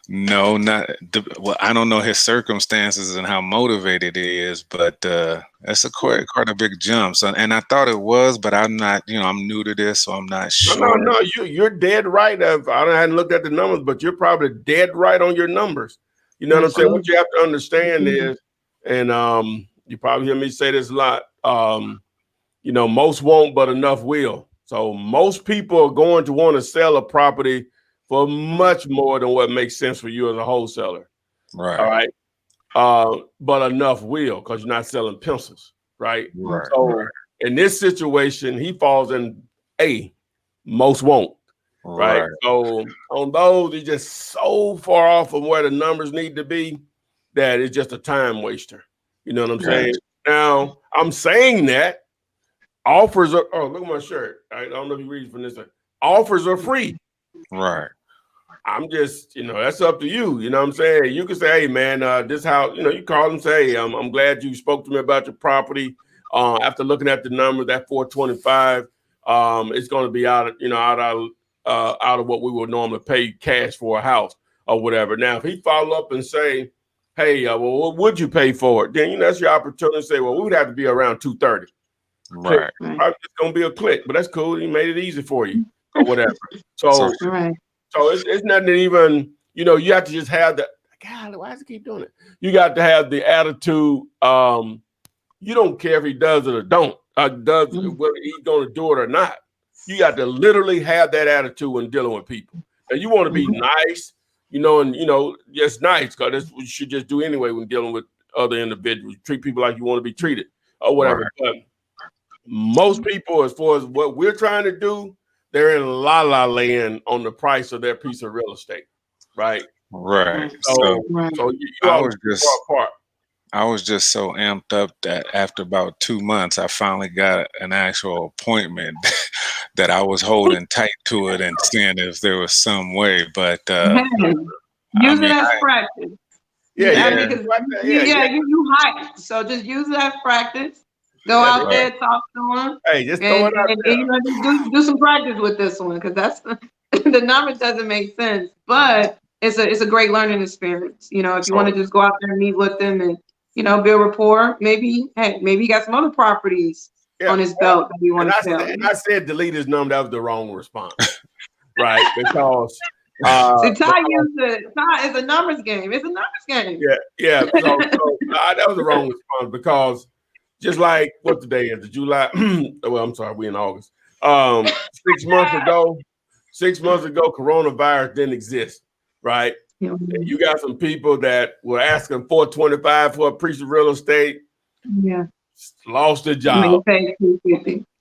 No, not. Well, I don't know his circumstances and how motivated he is, but that's quite a big jump. So, and I thought it was, but I'm not. I'm new to this, so I'm not sure. No, you're dead right. I hadn't looked at the numbers, but you're probably dead right on your numbers. You know what I'm saying? What you have to understand is, and you probably hear me say this a lot. Most won't, but enough will. So most people are going to want to sell a property for much more than what makes sense for you as a wholesaler. Right. All right. But enough will, because you're not selling pencils, right? Right. So in this situation, he falls in A. Most won't. Right. So on those, he's just so far off from where the numbers need to be that it's just a time waster. You know what I'm saying? Now, I'm saying that offers are, look at my shirt. I don't know if you read from this. Offers are free. Right. I'm just, that's up to you. You know what I'm saying? You can say, hey, man, this house, you call them, say, hey, I'm glad you spoke to me about your property. After looking at the numbers, that 425, it's going to be out of what we would normally pay cash for a house or whatever. Now, if he follow up and say, hey, well, what would you pay for it? Then, that's your opportunity to say, well, we would have to be around 230. Right. Probably it's going to be a click, but that's cool. He made it easy for you or whatever. So it's nothing that even, you have to just have the, God, why does it keep doing it? You got to have the attitude you don't care if he does it or don't, whether he's going to do it or not. You got to literally have that attitude when dealing with people. And you want to be nice, and just nice, because that's what you should just do anyway when dealing with other individuals. Treat people like you want to be treated or whatever. Right. But most people, as far as what we're trying to do, they're in la land on the price of their piece of real estate, right? Right. So I was just so amped up that after about 2 months, I finally got an actual appointment that I was holding tight to it and seeing if there was some way. But use it as practice. You hype. So just use it as practice. Go out there, talk to them. Hey, just throw it out there. And, do some practice with this one, because that's the number doesn't make sense, but it's a great learning experience. If you want to just go out there and meet with them and build rapport, maybe you got some other properties on his belt that you want to sell. And I said delete his number. That was the wrong response, right? Because see, Ty used it. Ty is a numbers game. It's a numbers game. Yeah. So that was the wrong response, because just like what today is, July. Well, I'm sorry, we in August. 6 months ago, coronavirus didn't exist, right? And you got some people that were asking $425 for a piece of real estate. Yeah. Lost their job.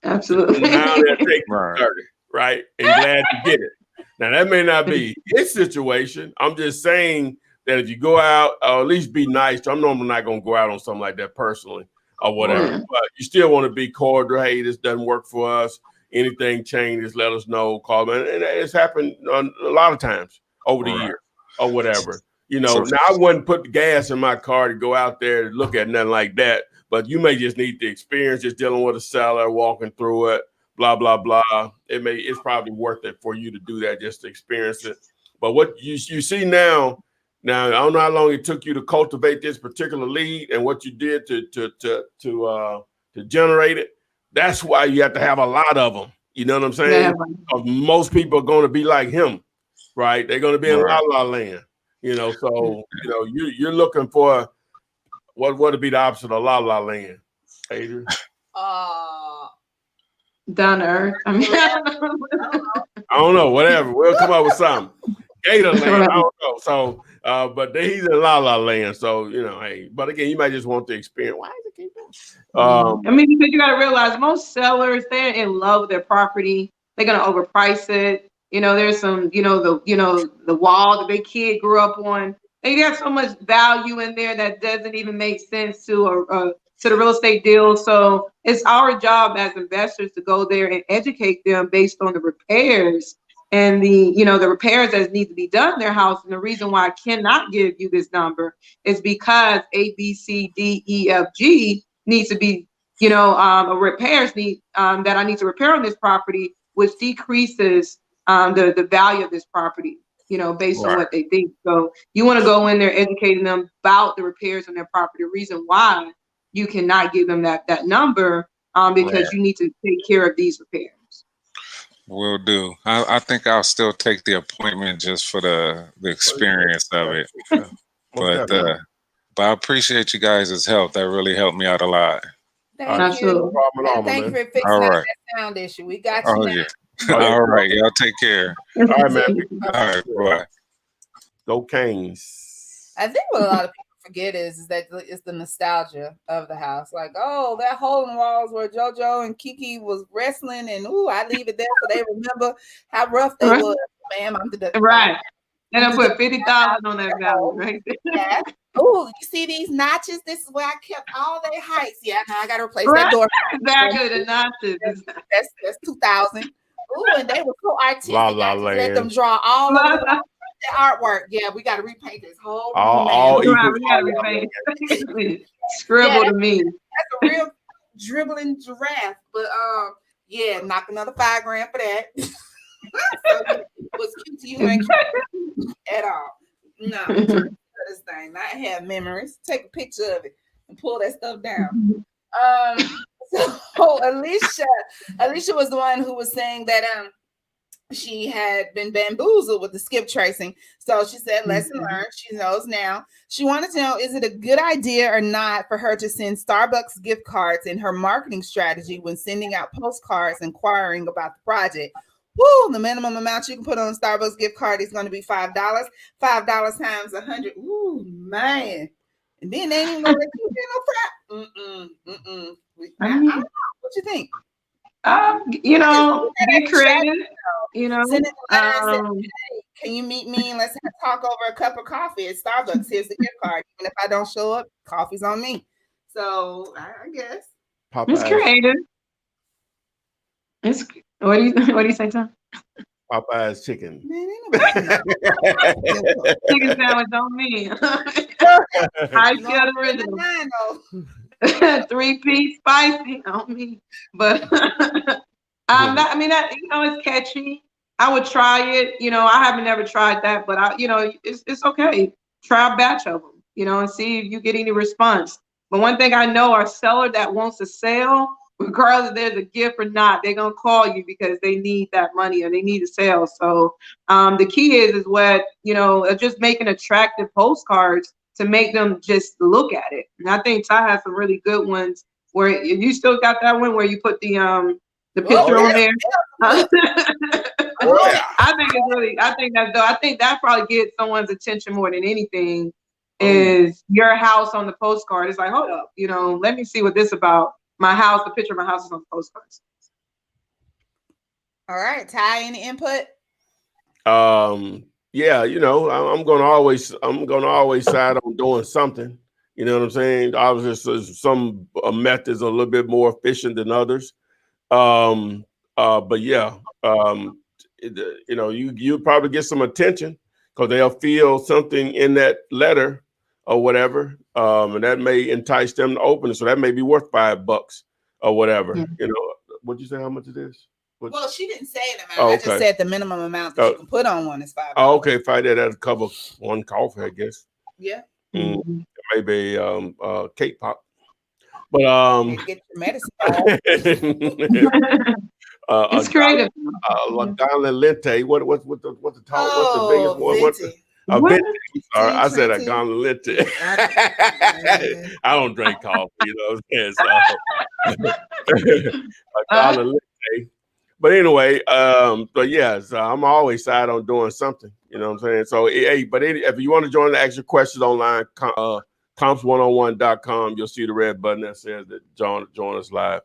Absolutely. Now they're taking 30, right? And glad to get it. Now that may not be his situation. I'm just saying that if you go out, or at least be nice. I'm normally not going to go out on something like that personally or whatever. Yeah. But you still want to be cordial. Hey, this doesn't work for us. Anything changes, let us know. Call me. And it's happened a lot of times over the years or whatever. Now I wouldn't put the gas in my car to go out there and look at nothing like that. But you may just need the experience, just dealing with a seller, walking through it, blah, blah, blah. It's probably worth it for you to do that, just to experience it. But what you see now, I don't know how long it took you to cultivate this particular lead and what you did to generate it. That's why you have to have a lot of them. You know what I'm saying? Because most people are going to be like him, right? They're going to be in la land. So you're looking for what would be the opposite of la land, Adrian? Down to earth. I mean, I don't know. Whatever. We'll come up with something. Gator land. I don't know. So, but he's in la land. So hey. But again, you might just want the experience. Why is it keep going? Because you got to realize most sellers, they're in love with their property. They're gonna overprice it. There's some, the wall the big kid grew up on. They got so much value in there that doesn't even make sense to the real estate deal. So it's our job as investors to go there and educate them based on the repairs and the repairs that need to be done in their house. And the reason why I cannot give you this number is because A, B, C, D, E, F, G needs to be, repairs that I need to repair on this property, which decreases the value of this property, based on what they think. So you want to go in there educating them about the repairs on their property, the reason why you cannot give them that number, because you need to take care of these repairs. Will do. I think I'll still take the appointment just for the experience of it. But I appreciate you guys' help. That really helped me out a lot. Thank you. Thank you for fixing that sound issue. We got you now. Yeah. All right, y'all take care. All right, man. All right, bye. Go Canes. I think what a lot of people forget is that it's the nostalgia of the house. Like, oh, that hole in the walls where JoJo and Kiki was wrestling, and I leave it there so they remember how rough they was. Ma'am, I'm the right. And I put 50,000 on that value, right? Yeah. Oh, you see these notches? This is where I kept all their heights. Yeah, now I got to replace that door. Exactly, the notches. That's 2,000. Ooh, and they were so artistic. Let them draw all of the artwork. Yeah, we got to repaint this whole room. We got to repaint. Scribble to me. That's a real dribbling giraffe. But knock another $5,000 for that. It was cute to you, ain't cute at all. No, this thing. I have memories. Take a picture of it and pull that stuff down. So Alicia was the one who was saying that she had been bamboozled with the skip tracing. So she said, lesson learned. She knows now. She wanted to know, is it a good idea or not for her to send Starbucks gift cards in her marketing strategy when sending out postcards inquiring about the project? Woo, the minimum amount you can put on a Starbucks gift card is going to be $5. $5 times 100. Ooh, man. And then they ain't even gonna let you get no crap. I don't know. What you think? Get creative. Send it a letter and say, hey, can you meet me and let's talk over a cup of coffee at Starbucks? Here's the gift card. Even if I don't show up, coffee's on me. So I guess it's creative. What do you say, Tom? Popeye's chicken. Chicken sandwich on me. I feel the original. 3-piece spicy on me. But it's catchy. I would try it. I haven't never tried that, but it's okay. Try a batch of them, and see if you get any response. But one thing I know, our seller that wants to sell, regardless if there's a gift or not, they're gonna call you because they need that money or they need a sale. So the key is what just making attractive postcards to make them just look at it. And I think Ty has some really good ones where you still got that one where you put the picture on there. I think that probably gets someone's attention more than anything. Is your house on the postcard? It's like, hold up, let me see what this about. My house, the picture of my house is on the postcards. All right, Ty, any input? Yeah, I'm gonna always side on doing something. You know what I'm saying? Obviously, some methods are a little bit more efficient than others. But yeah, you probably get some attention because they'll feel something in that letter or whatever, and that may entice them to open it. So that may be worth $5 or whatever. Mm-hmm. What'd you say? How much it is? Well, she didn't say an amount. I just said the minimum amount that you can put on one is $5. Oh, okay, fine. That'll cover one coffee, I guess. Yeah. Maybe cake pop. But get your medicine. It's creative. Donna Lente. What's the biggest one? Venti. Sorry, I said a Donna Lente. I don't drink coffee, what I'm saying? So Donna Lente. But anyway, but yeah, so I'm always side on doing something. You know what I'm saying? So if you want to join the extra questions online, comps101.com, you'll see the red button that says that join us live.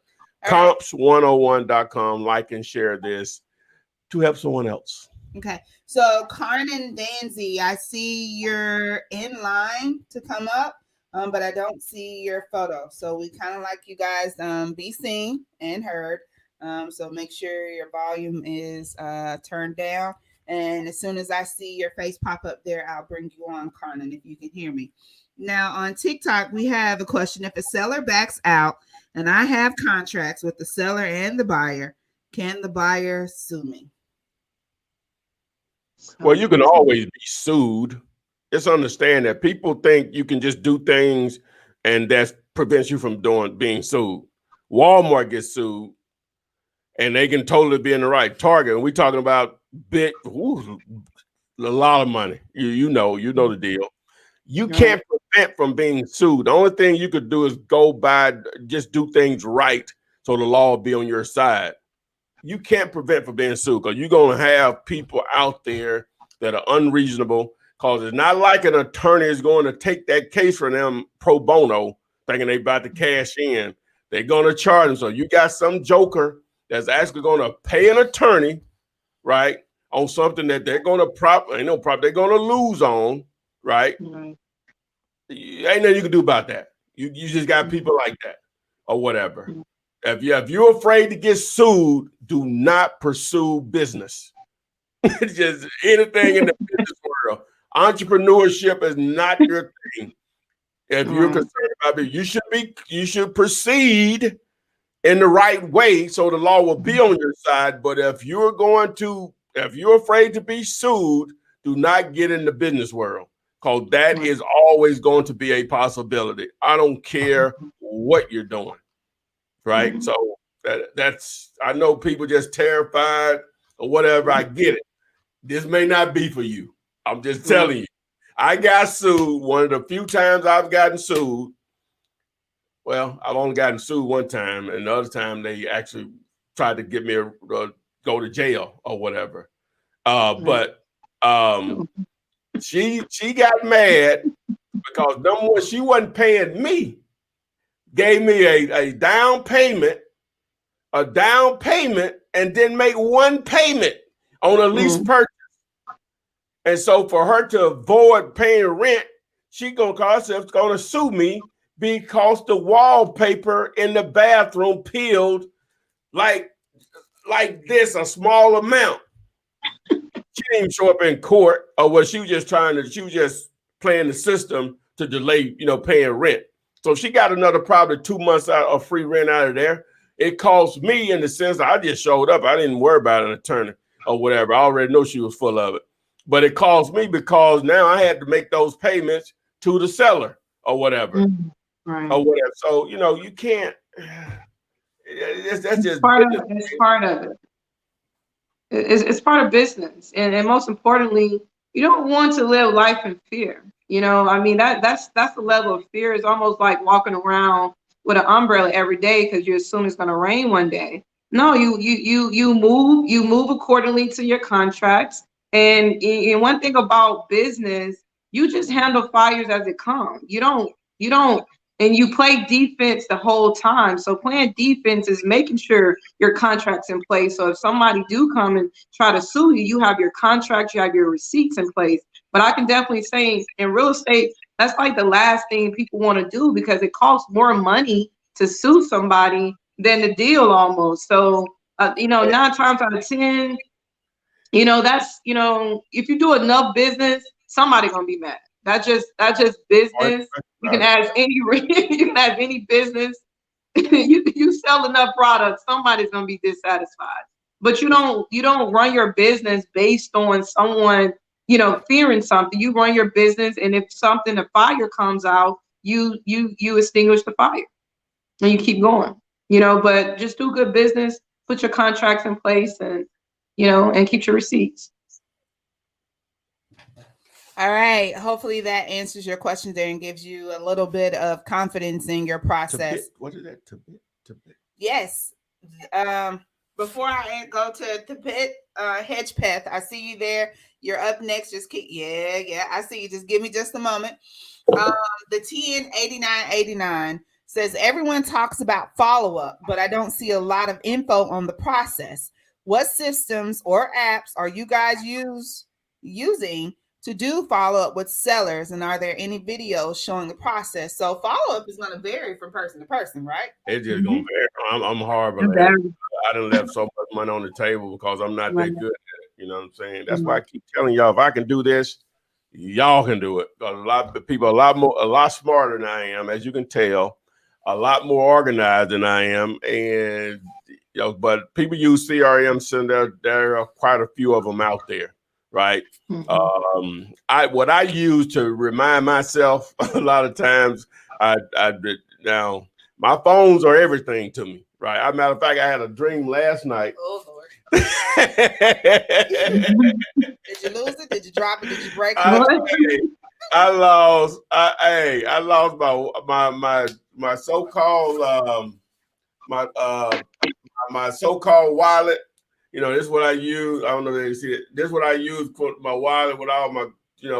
Comps101.com, like and share this to help someone else. Okay. So Carmen Danzi, I see you're in line to come up, but I don't see your photo. So we kind of like you guys be seen and heard. So make sure your volume is turned down. And as soon as I see your face pop up there, I'll bring you on, Carmen, if you can hear me. Now on TikTok, we have a question. If a seller backs out and I have contracts with the seller and the buyer, can the buyer sue me? Well, you can always be sued. Just understand that people think you can just do things and that prevents you from being sued. Walmart gets sued and they can totally be in the right. Target, and we're talking about a lot of money. You know the deal. You can't prevent from being sued. The only thing you could do is just do things right so the law will be on your side. You can't prevent from being sued because you're going to have people out there that are unreasonable because it's not like an attorney is going to take that case from them pro bono thinking they're about to cash in. They're going to charge them. So you got some joker that's actually going to pay an attorney, right, on something that they're going to they're going to lose on, right? Mm-hmm. Ain't nothing you can do about that. You just got people like that or whatever. Mm-hmm. If you're afraid to get sued, do not pursue business. Just anything in the business world. Entrepreneurship is not your thing. If you're concerned about it, you should proceed in the right way so the law will be on your side. But if you're afraid to be sued, do not get in the business world because that is always going to be a possibility. I don't care what you're doing. Right. Mm-hmm. So that's I know people just terrified or whatever, I get it. This may not be for you. I'm just telling you. I got sued one of the few times I've gotten sued. Well, I've only gotten sued one time, and the other time they actually tried to get me to go to jail or whatever. But she got mad because number one, she wasn't paying me. Gave me a down payment, and then make one payment on a lease purchase. And so for her to avoid paying rent, she gonna sue me because the wallpaper in the bathroom peeled like this, a small amount. She didn't even show up in court, or was she was just playing the system to delay, paying rent. So she got another probably 2 months out of free rent out of there. It cost me in the sense that I just showed up. I didn't worry about an attorney or whatever. I already know she was full of it. But it cost me because now I had to make those payments to the seller or whatever. Right. Or whatever. So, you can't. That's just part of it. It's part of it. It's part of business. And most importantly, you don't want to live life in fear. That's the level of fear. It's almost like walking around with an umbrella every day because you assume it's going to rain one day. No, you move accordingly to your contracts. And one thing about business, you just handle fires as it comes. You don't, and you play defense the whole time. So playing defense is making sure your contract's in place. So if somebody do come and try to sue you, you have your contracts, you have your receipts in place. But I can definitely say in real estate, that's like the last thing people want to do because it costs more money to sue somebody than the deal almost. So, 9 times out of 10, that's, if you do enough business, somebody gonna be mad. That's just business. You can ask any business. you sell enough products, somebody's gonna be dissatisfied. But you don't run your business based on someone, fearing something. You run your business, and if a fire comes out, you extinguish the fire and you keep going. But just do good business, put your contracts in place, and and keep your receipts. All right. Hopefully that answers your question there and gives you a little bit of confidence in your process. What is that? Yes. Before I go to Tibet, Hedgepeth, I see you there. You're up next. Just keep, yeah. I see you. Just give me just a moment. The TN8989 says everyone talks about follow-up, but I don't see a lot of info on the process. What systems or apps are you guys using to do follow-up with sellers, and are there any videos showing the process? So follow-up is going to vary from person to person, right? It's just going to vary. I'm horrible at it. I done left so much money on the table because I'm not that good at it. You know what I'm saying? That's why I keep telling y'all, if I can do this, y'all can do it. A lot of people, a lot smarter than I am, as you can tell, a lot more organized than I am. And, but people use CRM, so there are quite a few of them out there. Right. What I use to remind myself a lot of times, now my phones are everything to me. Right. As a matter of fact, I had a dream last night. Oh Lord. Did you lose it? Did you drop it? Did you break it? I lost my so-called my so-called wallet. This is what I use. I don't know if you see it. This is what I use for my wallet with all my,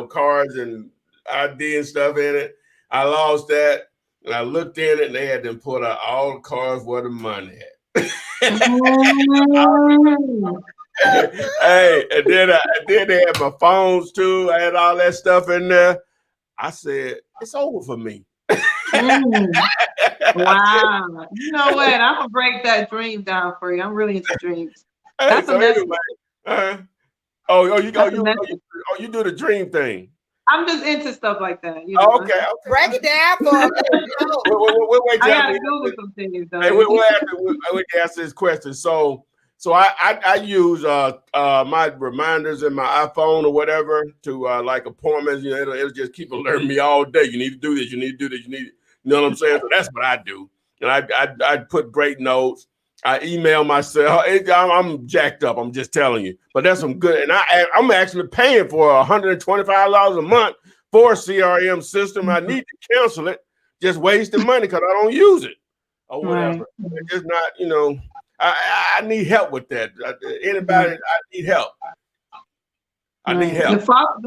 cards and ID and stuff in it. I lost that, and I looked in it, and they had them put out all the cards where the money at. Hey, and then they had my phones too. I had all that stuff in there. I said, it's over for me. Wow. You know what? I'm gonna break that dream down for you. I'm really into dreams. Hey, so anyway, you do the dream thing. I'm just into stuff like that. Okay. Break it down for me. I gotta Google some things though. Hey, we can answer this question. So I use my reminders in my iPhone or whatever to like appointments. It'll just keep alerting me all day. You need to do this. You need to do this. You know what I'm saying? So that's what I do. And I put great notes. I email myself. I'm jacked up. I'm just telling you. But that's some good. And I'm actually paying for $125 a month for a CRM system. I need to cancel it. Just wasting money because I don't use it or whatever. Right. It's just not, I need help with that. Anybody, I need help. I need help. The follow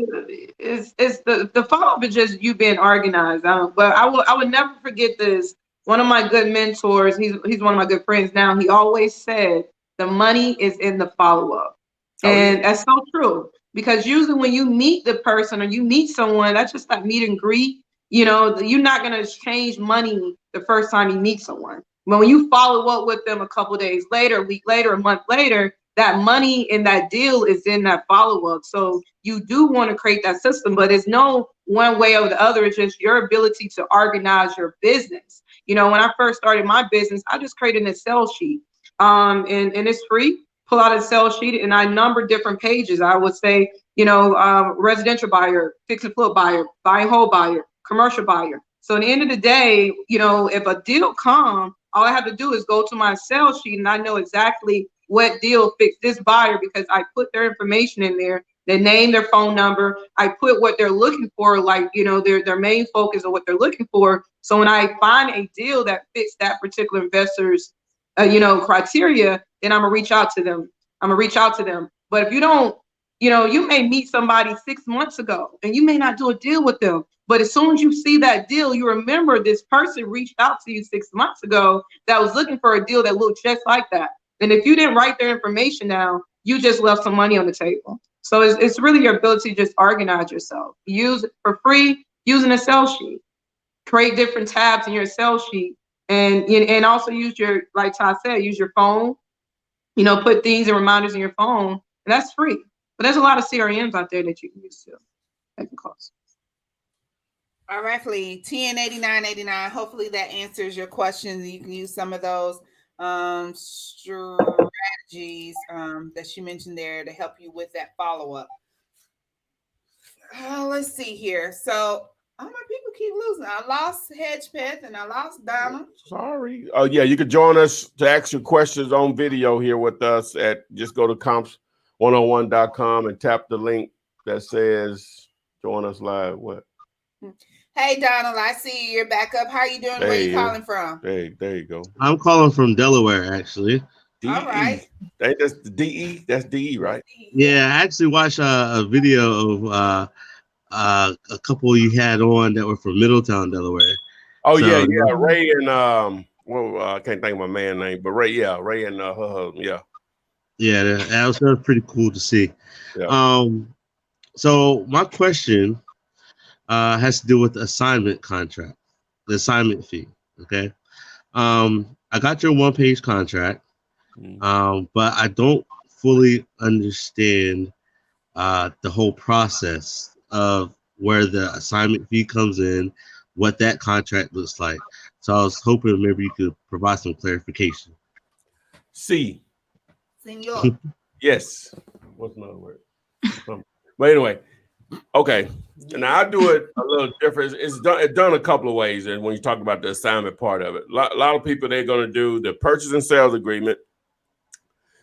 is the follow up is just you being organized. But I would never forget this. One of my good mentors, he's one of my good friends now. He always said the money is in the follow up, and that's so true. Because usually when you meet the person or you meet someone, that's just that meet and greet. You're not gonna exchange money the first time you meet someone. But when you follow up with them a couple days later, a week later, a month later, that money in that deal is in that follow-up. So you do want to create that system, but it's no one way or the other. It's just your ability to organize your business. When I first started my business, I just created an Excel sheet. And it's free. Pull out an Excel sheet and I number different pages. I would say, residential buyer, fix and flip buyer, buy and hold buyer, commercial buyer. So at the end of the day, if a deal comes, all I have to do is go to my Excel sheet and I know exactly what deal fits this buyer because I put their information in there, their name, their phone number. I put what they're looking for, like, their main focus of what they're looking for. So when I find a deal that fits that particular investor's, criteria, then I'm gonna reach out to them. But if you don't, you may meet somebody 6 months ago and you may not do a deal with them. But as soon as you see that deal, you remember this person reached out to you 6 months ago that was looking for a deal that looked just like that. And if you didn't write their information down, you just left some money on the table. So it's really your ability to just organize yourself. Use it for free, use an Excel sheet. Create different tabs in your Excel sheet. And also use like Todd said, use your phone. Put things and reminders in your phone. And that's free. But there's a lot of CRMs out there that you can use too. That can cost. All right, Flee. $10.89.89. Hopefully that answers your questions. You can use some of those strategies that you mentioned there to help you with that follow-up. Let's see here. So all my people keep losing. I lost Hedgepeth and I lost Donna. Sorry. Oh yeah, you could join us to ask your questions on video here with us just go to comps101.com and tap the link that says join us live. What? Hey, Donald, I see you're back up. How are you doing? Where are you calling from? Hey, there you go. I'm calling from Delaware, actually. D-E. All right. That's the DE. That's DE, right? Yeah, I actually watched a video of a couple you had on that were from Middletown, Delaware. Oh, so, yeah. Ray and I can't think of my man's name, but Ray and her husband, yeah. Yeah, that was pretty cool to see. Yeah. So my question has to do with the assignment contract, the assignment fee. Okay. I got your one-page contract, but I don't fully understand the whole process of where the assignment fee comes in, what that contract looks like. So I was hoping maybe you could provide some clarification. C. Senor. Yes. What's another word? But anyway, okay. Now I do it a little different. It's done a couple of ways. And when you talk about the assignment part of it, a lot of people, they're going to do the purchase and sales agreement.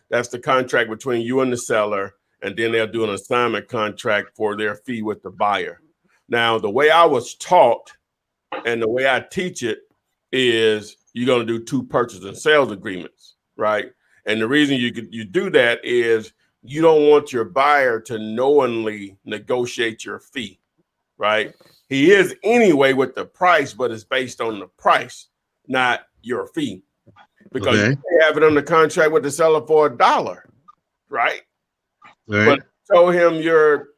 That's the contract between you and the seller. And then they'll do an assignment contract for their fee with the buyer. Now, the way I was taught and the way I teach it is you're going to do 2 purchase and sales agreements, right? And the reason you do that is you don't want your buyer to knowingly negotiate your fee, right? He is anyway with the price, but it's based on the price, not your fee. Because you have it on the contract with the seller for $1, right? But told him your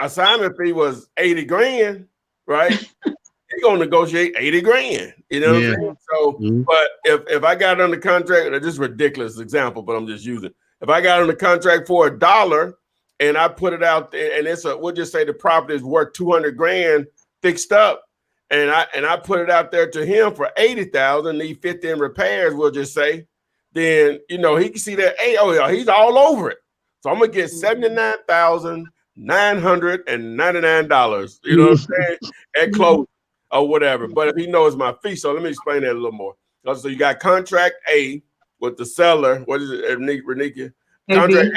assignment fee was $80,000, right? He's gonna negotiate $80,000. You know what I'm saying? So, but if I got on the contract, this is a ridiculous example, but I'm just using. If I got on the contract for $1 and I put it out there, and we'll just say the property is worth $200,000 fixed up, and I put it out there to him for $80,000, need 50 in repairs, we'll just say, then he can see that. Hey, oh yeah, he's all over it. So I'm gonna get $79,999. You know what I'm saying? At close or whatever. But if he knows my fee, so let me explain that a little more. So you got contract A, with the seller. What is it, Renika? AB. Contract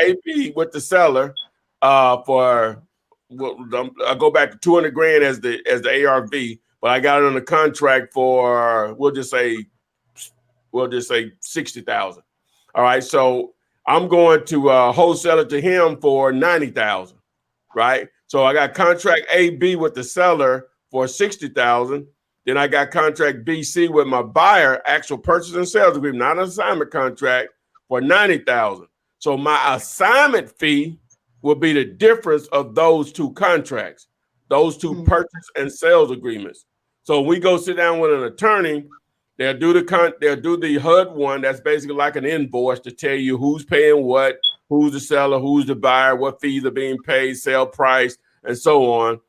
AB with the seller for. Well, I go back to 200 grand as the ARV, but I got it on the contract for we'll just say 60,000. All right, so I'm going to wholesale it to him for 90,000. Right, so I got contract AB with the seller for 60,000. Then I got contract BC with my buyer, actual purchase and sales agreement, not an assignment contract, for 90,000. So my assignment fee will be the difference of those two contracts, those two purchase and sales agreements. So we go sit down with an attorney. They'll do the HUD one. That's basically like an invoice to tell you who's paying what, who's the seller, who's the buyer, what fees are being paid, sale price, and so on.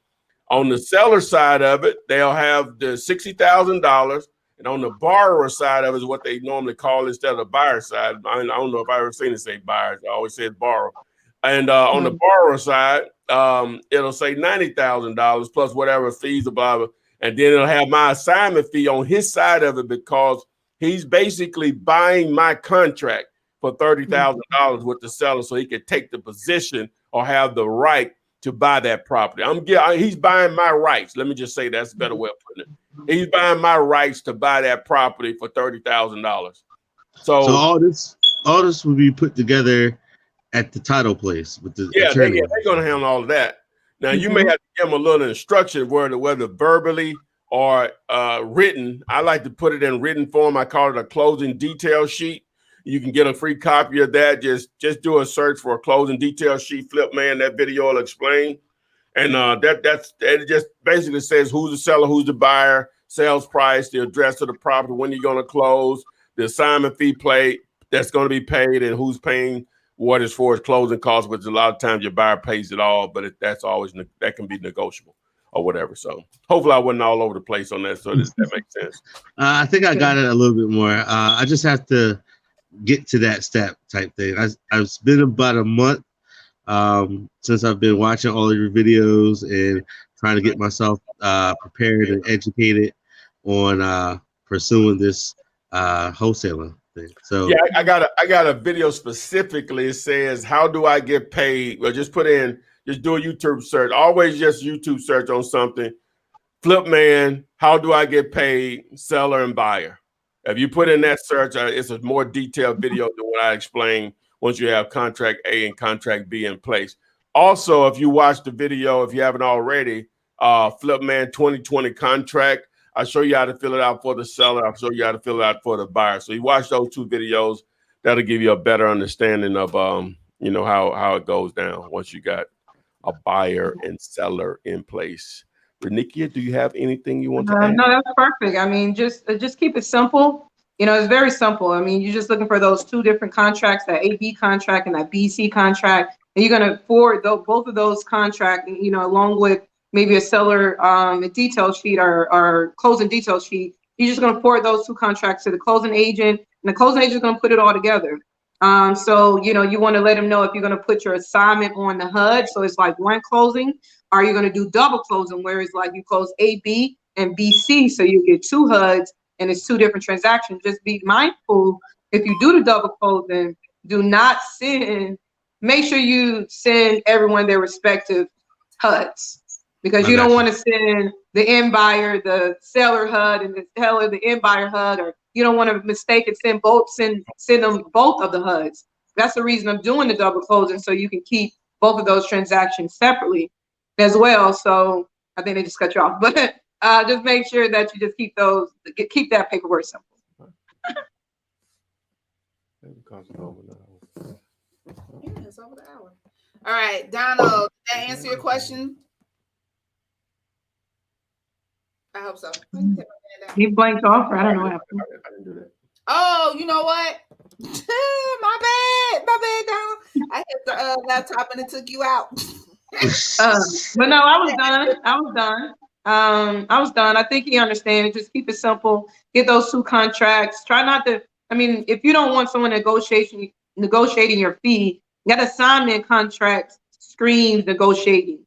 On the seller side of it, they'll have the $60,000, and on the borrower side of it is what they normally call instead of the buyer side. I don't know if I've ever seen it say buyers. I always say borrower. And on the borrower side, it'll say $90,000 plus whatever fees, blah, blah. And then it'll have my assignment fee on his side of it because he's basically buying my contract for $30,000 with the seller so he can take the position or have the right to buy that property. He's buying my rights. Let me just say that's a better way of putting it. He's buying my rights to buy that property for $30,000. So all this will be put together at the title place with the attorney. They're going to handle all of that. Now, you may have to give them a little instruction whether verbally or written. I like to put it in written form. I call it a closing detail sheet. You can get a free copy of that. Just do a search for a closing detail sheet. Flipman, that video will explain. And that just basically says who's the seller, who's the buyer, sales price, the address of the property, when you're going to close, the assignment fee that's going to be paid, and who's paying what as far as closing costs, which a lot of times your buyer pays it all, but that can be negotiable or whatever. So hopefully I wasn't all over the place on that. So that makes sense. I think I got it a little bit more. I just have to get to that step type thing. It's been about a month since I've been watching all of your videos and trying to get myself prepared and educated on pursuing this wholesaling thing. So yeah, I got a video specifically. It says, how do I get paid? Well, just do a YouTube search. Always just YouTube search on something. Flipman, how do I get paid? Seller and buyer. If you put in that search, it's a more detailed video than what I explained once you have contract A and contract B in place. Also, if you watch the video, if you haven't already, Flipman 2020 contract, I'll show you how to fill it out for the seller. I'll show you how to fill it out for the buyer. So you watch those two videos, that'll give you a better understanding of how it goes down once you got a buyer and seller in place. Renikia, do you have anything you want to add? No, that's perfect. I mean, just keep it simple. It's very simple. I mean, you're just looking for those two different contracts, that AB contract and that BC contract, and you're going to forward both of those contracts, along with maybe a seller a detail sheet or closing detail sheet. You're just going to forward those two contracts to the closing agent, and the closing agent is going to put it all together. So, you want to let them know if you're going to put your assignment on the HUD. So it's like one closing. Are you going to do double closing, where it's like you close AB and BC, so you get two HUDs and it's two different transactions? Just be mindful if you do the double closing, do not make sure you send everyone their respective HUDs, because you don't want to send the end buyer the seller HUD and the seller the end buyer HUD, or you don't want to mistake and send them both of the HUDs. That's the reason I'm doing the double closing, so you can keep both of those transactions separately as well. So I think they just cut you off, but just make sure that you just keep that paperwork simple. Yeah, it's over the hour. All right, Donald, did that answer your question? I hope so. He blanked off, or I don't know what happened. I didn't do that. Oh, you know what? My bad, Donald. I hit the laptop and it took you out. But no, I was done. I think he understands. Just keep it simple. Get those two contracts. Try not to. I mean, if you don't want someone negotiating your fee, that assignment contract screams negotiating,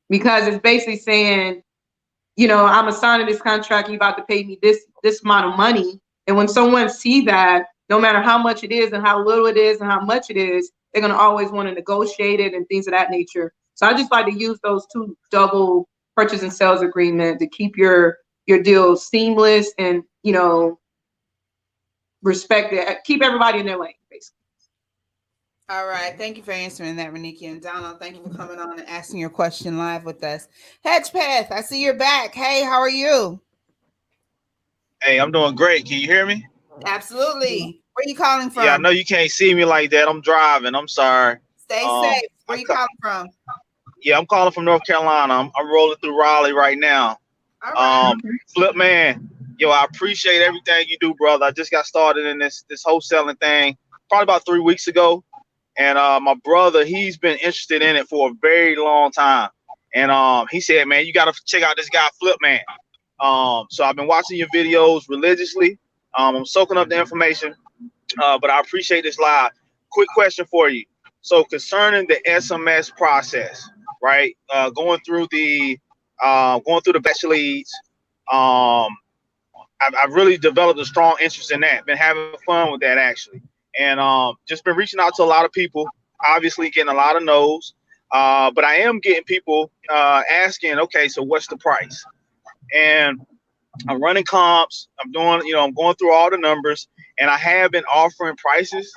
because it's basically saying, I'm assigning this contract. You about to pay me this amount of money. And when someone see that, no matter how much it is and how little it is and how much it is, they're going to always want to negotiate it and things of that nature. So I just like to use those two double purchase and sales agreement to keep your deal seamless and, you know, respect it, keep everybody in their lane, basically. All right. Thank you for answering that, Reniki. And Donald, thank you for coming on and asking your question live with us. Hedgepath, I see you're back. Hey, how are you? Hey, I'm doing great. Can you hear me? Absolutely. Where are you calling from? Yeah, I know you can't see me like that. I'm driving. I'm sorry. Stay safe. Where are you calling from? Yeah, I'm calling from North Carolina. I'm rolling through Raleigh right now. All right. Flip man, yo, I appreciate everything you do, brother. I just got started in this wholesaling thing probably about 3 weeks ago. And my brother, he's been interested in it for a very long time. And he said, man, you got to check out this guy, Flip Man. So I've been watching your videos religiously. I'm soaking up the information, but I appreciate this live. Quick question for you. So concerning the SMS process, right? Going through the batch leads, I've really developed a strong interest in that. Been having fun with that actually. And just been reaching out to a lot of people, obviously getting a lot of no's. But I am getting people asking, okay, so what's the price? And I'm running comps. I'm going through all the numbers, and I have been offering prices,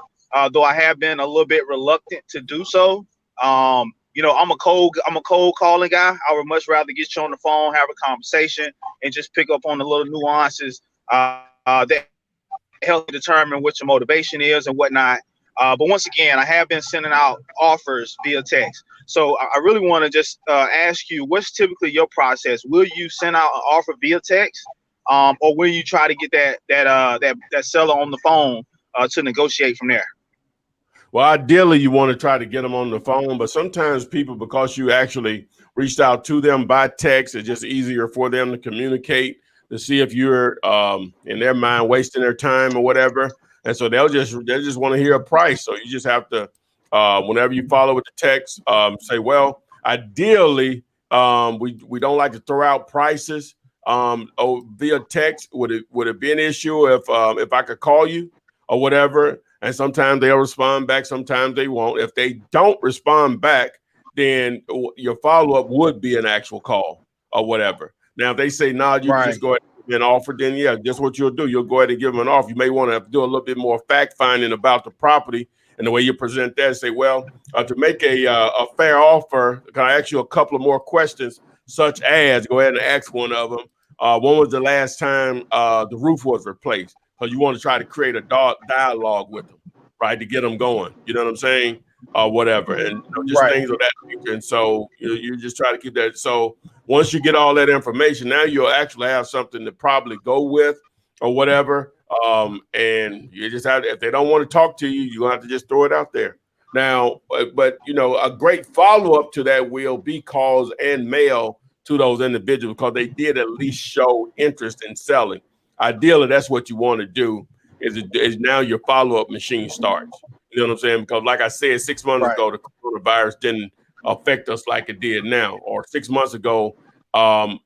though I have been a little bit reluctant to do so. I'm a cold calling guy. I would much rather get you on the phone, have a conversation, and just pick up on the little nuances that help determine what your motivation is and whatnot. But once again, I have been sending out offers via text. So I really want to just ask you, what's typically your process? Will you send out an offer via text, or will you try to get that seller on the phone to negotiate from there? Well, ideally, you want to try to get them on the phone, but sometimes people, because you actually reached out to them by text, it's just easier for them to communicate to see if you're in their mind wasting their time or whatever. And so they just want to hear a price. So you just have to, whenever you follow with the text, say, well, ideally, we don't like to throw out prices via text. Would it be an issue if I could call you or whatever? And sometimes they'll respond back, sometimes they won't. If they don't respond back, then your follow-up would be an actual call or whatever. Now, if they say, no, you can just go ahead and give an offer, then yeah, just what you'll do. You'll go ahead and give them an offer. You may want to do a little bit more fact-finding about the property and the way you present that. Say, well, to make a fair offer, can I ask you a couple of more questions, such as, go ahead and ask one of them. When was the last time the roof was replaced? So you want to try to create a dialogue with them, right, to get them going. You know what I'm saying? Whatever. And just things of that nature. And so you just try to keep that. So once you get all that information, now you'll actually have something to probably go with or whatever. And you just have to, if they don't want to talk to you, you're going to have to just throw it out there. Now, but a great follow-up to that will be calls and mail to those individuals because they did at least show interest in selling. Ideally, that's what you want to do is now your follow-up machine starts. You know what I'm saying? Because like I said, 6 months ago, the coronavirus didn't affect us like it did now. Or 6 months ago,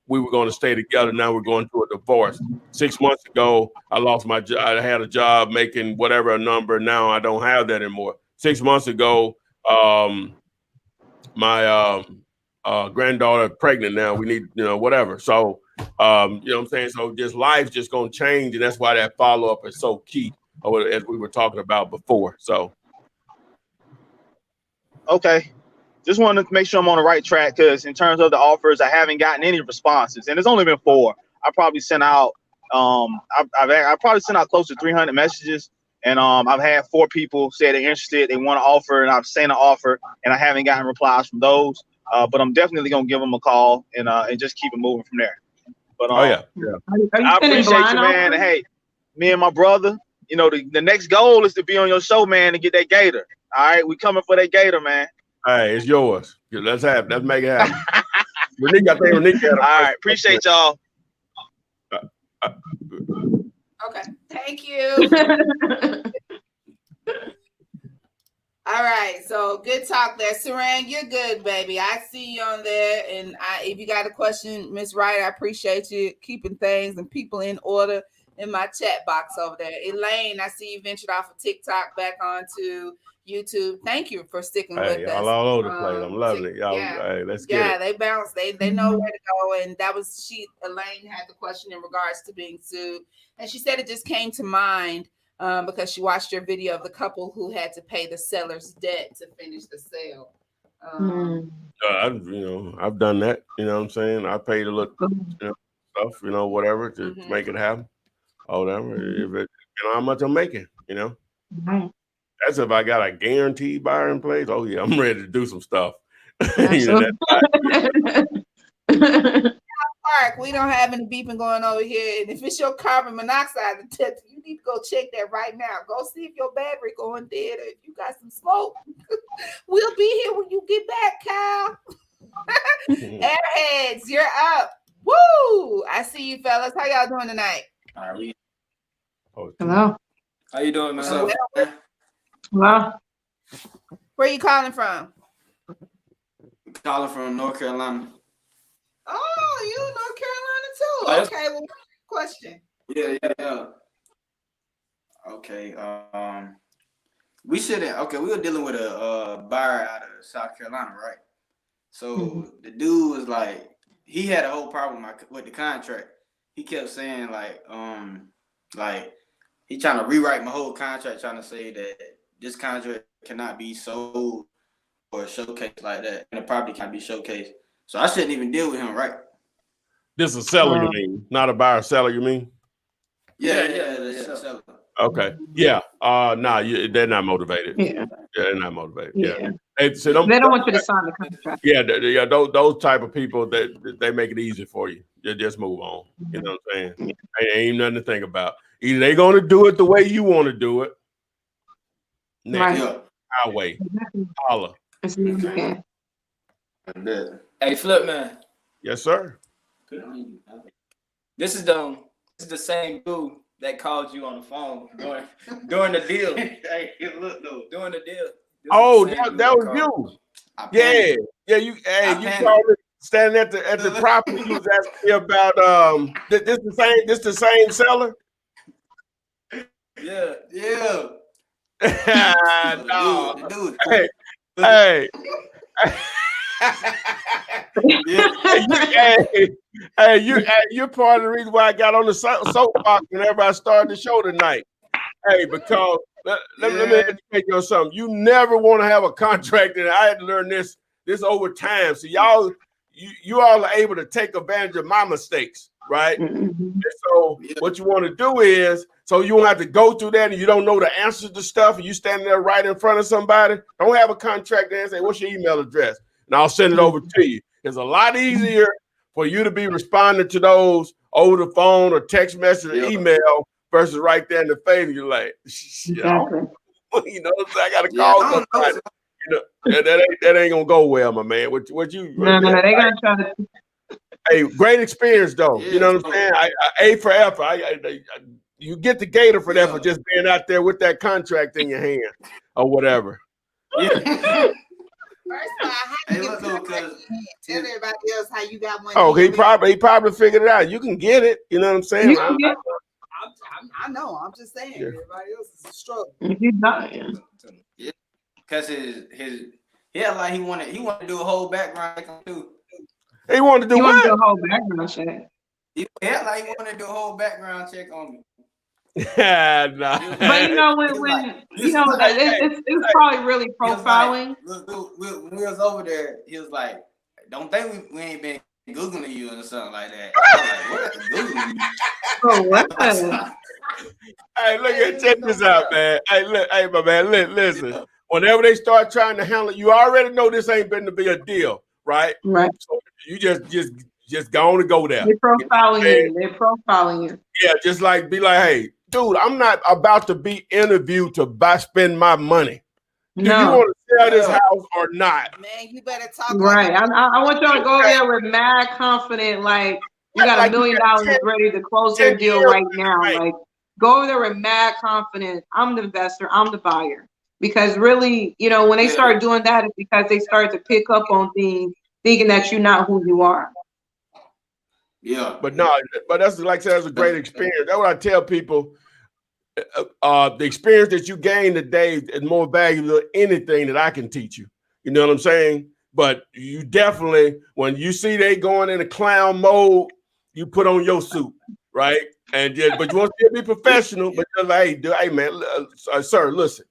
we were going to stay together. Now we're going through a divorce. 6 months ago, I lost my job. I had a job making whatever a number. Now I don't have that anymore. 6 months ago, my granddaughter pregnant now. We need, whatever. So, you know what I'm saying? So just life's just going to change. And that's why that follow-up is so key, as we were talking about before. So. Okay. Just wanted to make sure I'm on the right track because in terms of the offers, I haven't gotten any responses. And it's only been 4. I probably sent out, I probably sent out close to 300 messages. And I've had 4 people say they're interested. They want to offer, and I've sent an offer, and I haven't gotten replies from those. But I'm definitely going to give them a call and just keep it moving from there. But yeah. I appreciate you, man. And hey, me and my brother, the next goal is to be on your show, man, and get that gator. All right, we coming for that gator, man. Hey, it's yours. Let's make it happen. Reniki, all right, appreciate y'all. Okay, thank you. All right, so good talk there. Saran, you're good, baby. I see you on there. And if you got a question, Miss Wright, I appreciate you keeping things and people in order in my chat box over there. Elaine, I see you ventured off of TikTok back onto YouTube. Thank you for sticking with us. All over the place. I'm loving it. Y'all, hey, let's get it. Yeah, they bounce. They know where to go. And that was Elaine had the question in regards to being sued. And she said it just came to mind because she watched your video of the couple who had to pay the seller's debt to finish the sale. I've done that. You know what I'm saying? I paid a little stuff, whatever to make it happen. Or whatever. If it, how much I'm making, That's if I got a guaranteed buyer in place. Oh yeah, I'm ready to do some stuff. Park, we don't have any beeping going over here. And if it's your carbon monoxide detector, you need to go check that right now. Go see if your battery going dead or if you got some smoke. We'll be here when you get back, Kyle. Airheads, you're up. Woo! I see you, fellas. How y'all doing tonight? All right. Hello. How you doing, myself? Hello. Where you calling from? Calling from North Carolina. Oh, you in North Carolina too? Okay, well, question. Yeah. Okay. We were dealing with a buyer out of South Carolina, right? So the dude was like, he had a whole problem with the contract. He kept saying like he trying to rewrite my whole contract, trying to say that this contract cannot be sold or showcased like that, and the property can't be showcased. So I shouldn't even deal with him, right? This is a seller, you mean? Not a buyer, seller, you mean? Yeah, seller. Okay. Yeah. They're not motivated. Yeah, they're not motivated. Yeah. They don't want you to sign the contract. Yeah, those type of people that they make it easy for you. You just move on. You know what I'm saying? Ain't nothing to think about. Either they gonna do it the way you want to do it. Next, our way. Holla. Hey, Flip man. Yes, sir. This is the same dude that called you on the phone during the deal. Hey, look though, during the deal. Oh, that was you. Yeah. You called me standing at the property. You was asking me about this the same seller. Yeah. No. Dude. Hey. You're part of the reason why I got on the soapbox whenever I started the show tonight. Hey, because let me educate you on something. You never want to have a contract, and I had to learn this over time. So you all are able to take advantage of my mistakes, right? And so what you want to do is, so you won't have to go through that and you don't know the answers to stuff and you standing there right in front of somebody. Don't have a contract there and say, what's your email address? And I'll send it over to you. It's a lot easier for you to be responding to those over the phone or text message or email versus right there in the face. And you're like, Exactly. I got to call somebody. That ain't gonna go well, my man. What you? No, they gonna try to. Hey, great experience though. You know what I'm saying? A for effort. You get the gator for that for just being out there with that contract in your hand or whatever. First of all, how you get tell everybody else how you got one. Oh, he probably figured it out. You can get it. You know what I'm saying? I know. I'm just saying. Yeah. Everybody else is a struggle. He's not. Because he wanted to do a whole background check too. He wanted to do what? Do a whole background check. He wanted to do a whole background check on me. Nah. But when it's probably really profiling. When we was over there, he was like, "Don't think we ain't been Googling you or something like that." I was like, "What? Googling you?" Oh, what? Hey, look, check this out, man. Hey, my man, listen. Whenever they start trying to handle it, you already know this ain't been to be a deal, right? Right. So you just go on and go there. They're profiling you. Yeah, just like be like, hey, dude, I'm not about to be interviewed to spend my money. Do you want to sell this house or not? Man, you better talk. Right. I want y'all to go there with mad confident, like you got $1 million ready to close their deal right now. Like go over there with mad confidence. I'm the investor. I'm the buyer. Because really, when they start doing that, it's because they start to pick up on things, thinking that you're not who you are. Yeah. But no, but that's like I said, that's a great experience. That's what I tell people. The experience that you gain today is more valuable than anything that I can teach you. You know what I'm saying? But you definitely, when you see they going in a clown mode, you put on your suit, right? And just, but you want to be professional. But you're like, hey man, sir, listen,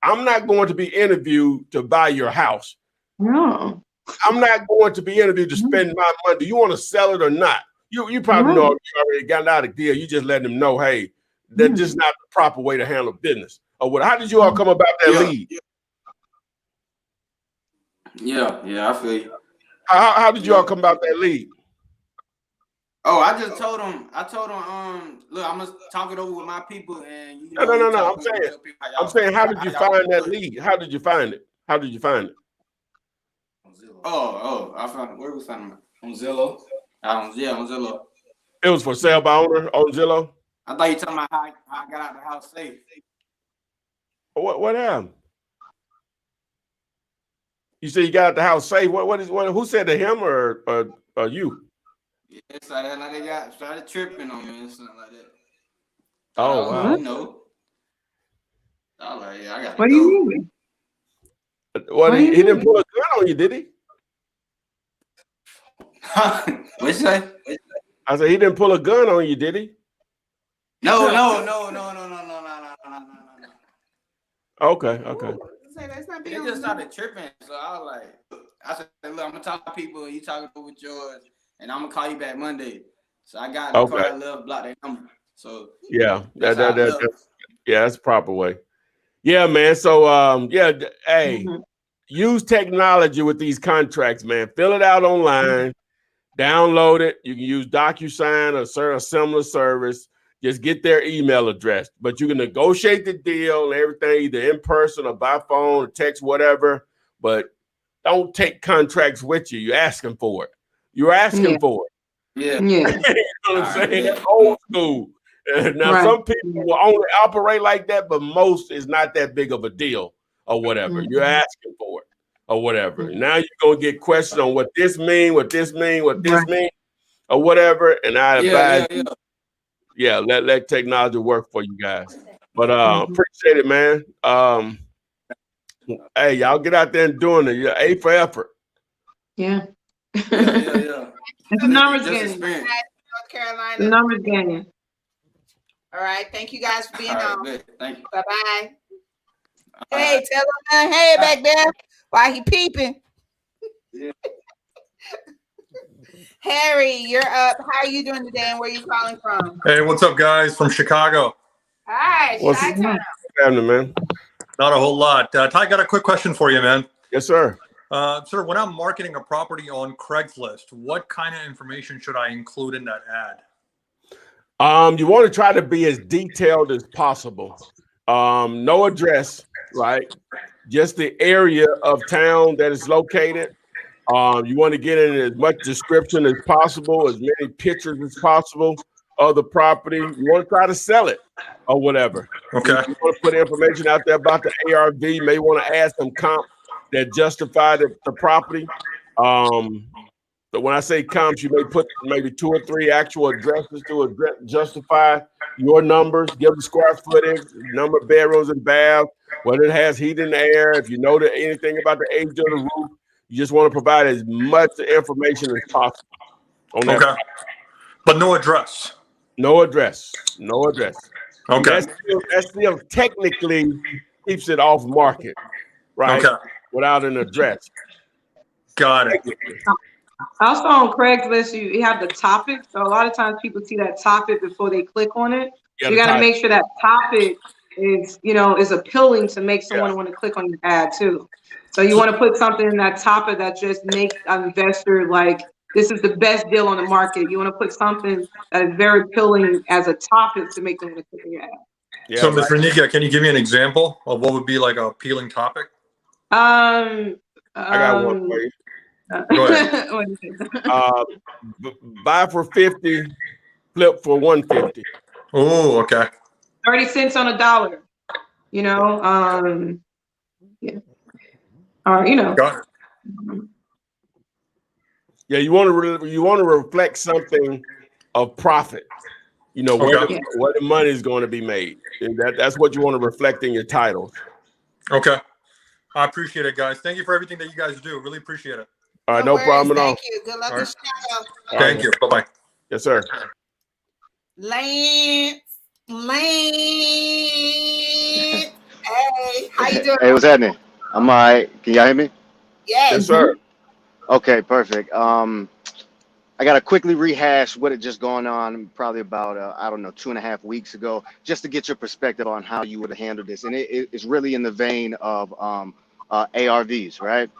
I'm not going to be interviewed to buy your house. No. I'm not going to be interviewed to spend my money. Do you want to sell it or not? You probably know you already got out of the deal. You just let them know, hey, that's just not the proper way to handle business. Or what? How did you all come about that lead? Yeah, I feel you. How did you all come about that lead? Oh, I just told him. Look, I'm gonna talk it over with my people, and you know. No. I'm saying, how did you find that lead? How did you find it? Oh, I found it. Where was found it? On Zillow. On Zillow. It was for sale by owner on Zillow. I thought you talking about how I got out the house safe. What happened? You said you got out the house safe. Who said to him or you? Yeah, it's like they started tripping on me and something like that. Oh wow. You know. I was like, yeah, I got to What do you mean? Well, he didn't pull a gun on you, did he? What'd you say? I said he didn't pull a gun on you, did he? No. Okay. They just started tripping, so I said, look, I'm gonna talk to people, and you talking with yours, and I'm gonna call you back Monday. So I got in the car, I love block their number. So that's the proper way. Yeah, man. So hey, use technology with these contracts, man. Fill it out online, download it. You can use DocuSign or a similar service. Just get their email address. But you can negotiate the deal and everything, either in person or by phone or text, whatever. But don't take contracts with you. You're asking for it. You're asking for it. Yeah. You know what I'm saying? That's old school. Now, some people will only operate like that, but most is not that big of a deal or whatever. You're asking for it or whatever. Now you're going to get questions on what this mean, what this mean or whatever. And I advise you, let technology work for you guys. But appreciate it, man. Hey, y'all get out there and doing it. You're A for effort. Yeah. Yeah. It's a numbers game. North Carolina. The numbers game. All right. Thank you guys for being on. Thank you. Bye-bye. Hey, tell him hey back there while he peeping. Yeah. Harry, you're up. How are you doing today and where are you calling from? Hey, what's up, guys? From Chicago. Hi, What's happening, man? Not a whole lot. Ty, got a quick question for you, man. Yes, sir. Sir, when I'm marketing a property on Craigslist, what kind of information should I include in that ad? You want to try to be as detailed as possible. No address, right? Just the area of town that is located. You want to get in as much description as possible, as many pictures as possible of the property. You want to try to sell it or whatever. Okay. You want to put information out there about the ARV. May want to add some comp that justify the property. But when I say comps, you may put maybe 2 or 3 actual addresses to justify your numbers. Give the square footage, number of bedrooms and baths, whether it has heat and air. If you know anything about the age of the roof, you just want to provide as much information as possible on that. Okay. But no address. No address. Okay. That still technically keeps it off market, right? Okay. Without an address. Got it. Also on Craigslist, you have the topic. So a lot of times people see that topic before they click on it. So you got to make sure that topic is appealing to make someone want to click on your ad too. So you want to put something in that topic that just makes an investor like, this is the best deal on the market. You want to put something that is very appealing as a topic to make them want to click on your ad. Yeah, so, Ms. Renika, can you give me an example of what would be like an appealing topic? I got one for you. Go ahead. Buy for 50, flip for 150. Oh, okay. 30 cents on a dollar. Got it. Yeah, you want to reflect something of profit. You know where Okay. where the money is going to be made. And that's what you want to reflect in your titles. Okay. I appreciate it, guys. Thank you for everything that you guys do. Really appreciate it. All right, No no worries. problem at all. Thank you. Good luck All in right. Chicago. Thank you. Bye-bye. Yes, sir. Lance. Hey, how you doing? Hey, what's happening? I'm all right. Can y'all hear me? Yes. Yes, sir. Okay, perfect. I gotta quickly rehash what had just gone on probably about I don't know 2.5 weeks ago, just to get your perspective on how you would have handled this. And it's really in the vein of ARVs, right?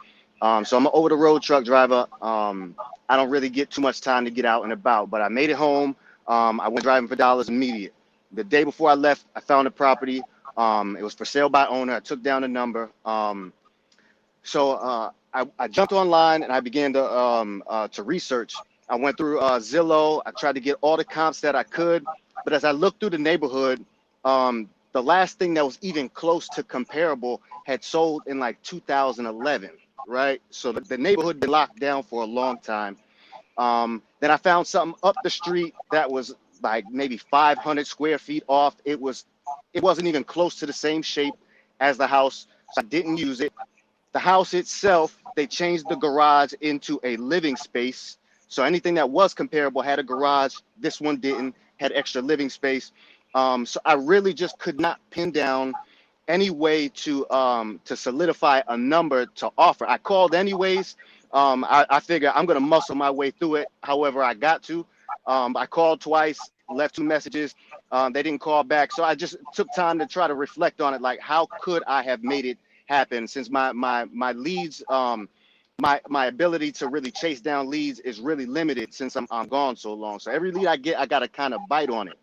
So I'm an over-the-road truck driver. I don't really get too much time to get out and about, but I made it home. I went driving for dollars immediate. The day before I left, I found a property. It was for sale by owner. I took down the number. So I jumped online and I began to research. I went through Zillow. I tried to get all the comps that I could. But as I looked through the neighborhood, the last thing that was even close to comparable had sold in like 2011, right? So the neighborhood been locked down for a long time. Then I found something up the street that was like maybe 500 square feet off. It wasn't even close to the same shape as the house, so I didn't use it. The house itself, they changed the garage into a living space. So anything that was comparable had a garage. This one didn't, had extra living space. So I really just could not pin down any way to solidify a number to offer. I called anyways. I figure I'm gonna muscle my way through it however I got to. I called twice, left 2 messages. They didn't call back. So I just took time to try to reflect on it. Like, how could I have made it happen, since my leads, my ability to really chase down leads is really limited since I'm gone so long. So every lead I get, I got to kind of bite on it.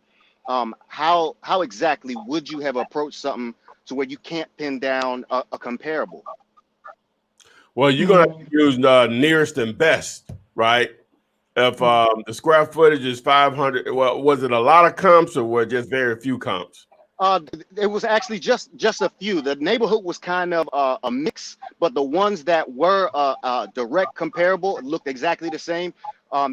How exactly would you have approached something to where you can't pin down a comparable? Well, you're gonna have to use nearest and best, right? If the square footage is 500, well, was it a lot of comps or were just very few comps? It was actually just a few. The neighborhood was kind of a mix, but the ones that were direct comparable looked exactly the same.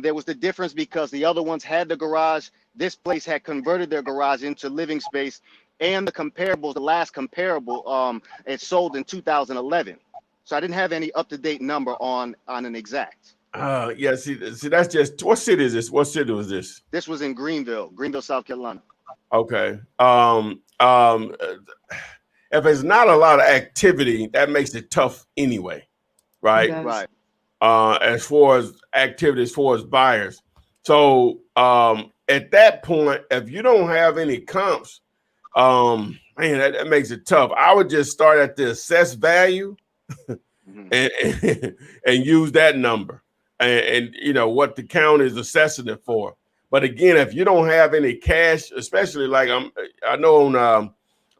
There was the difference because the other ones had the garage. This place had converted their garage into living space, and the comparables, the last comparable, it sold in 2011. So I didn't have any up-to-date number on an exact. Yeah, see, that's just, what city is this? What city was this? This was in Greenville, South Carolina. Okay. If it's not a lot of activity, that makes it tough anyway, right? Right. As far as activity, as far as buyers. So at that point, if you don't have any comps, man, that makes it tough. I would just start at the assessed value and use that number and you know what the county is assessing it for. But again, if you don't have any cash, especially like I know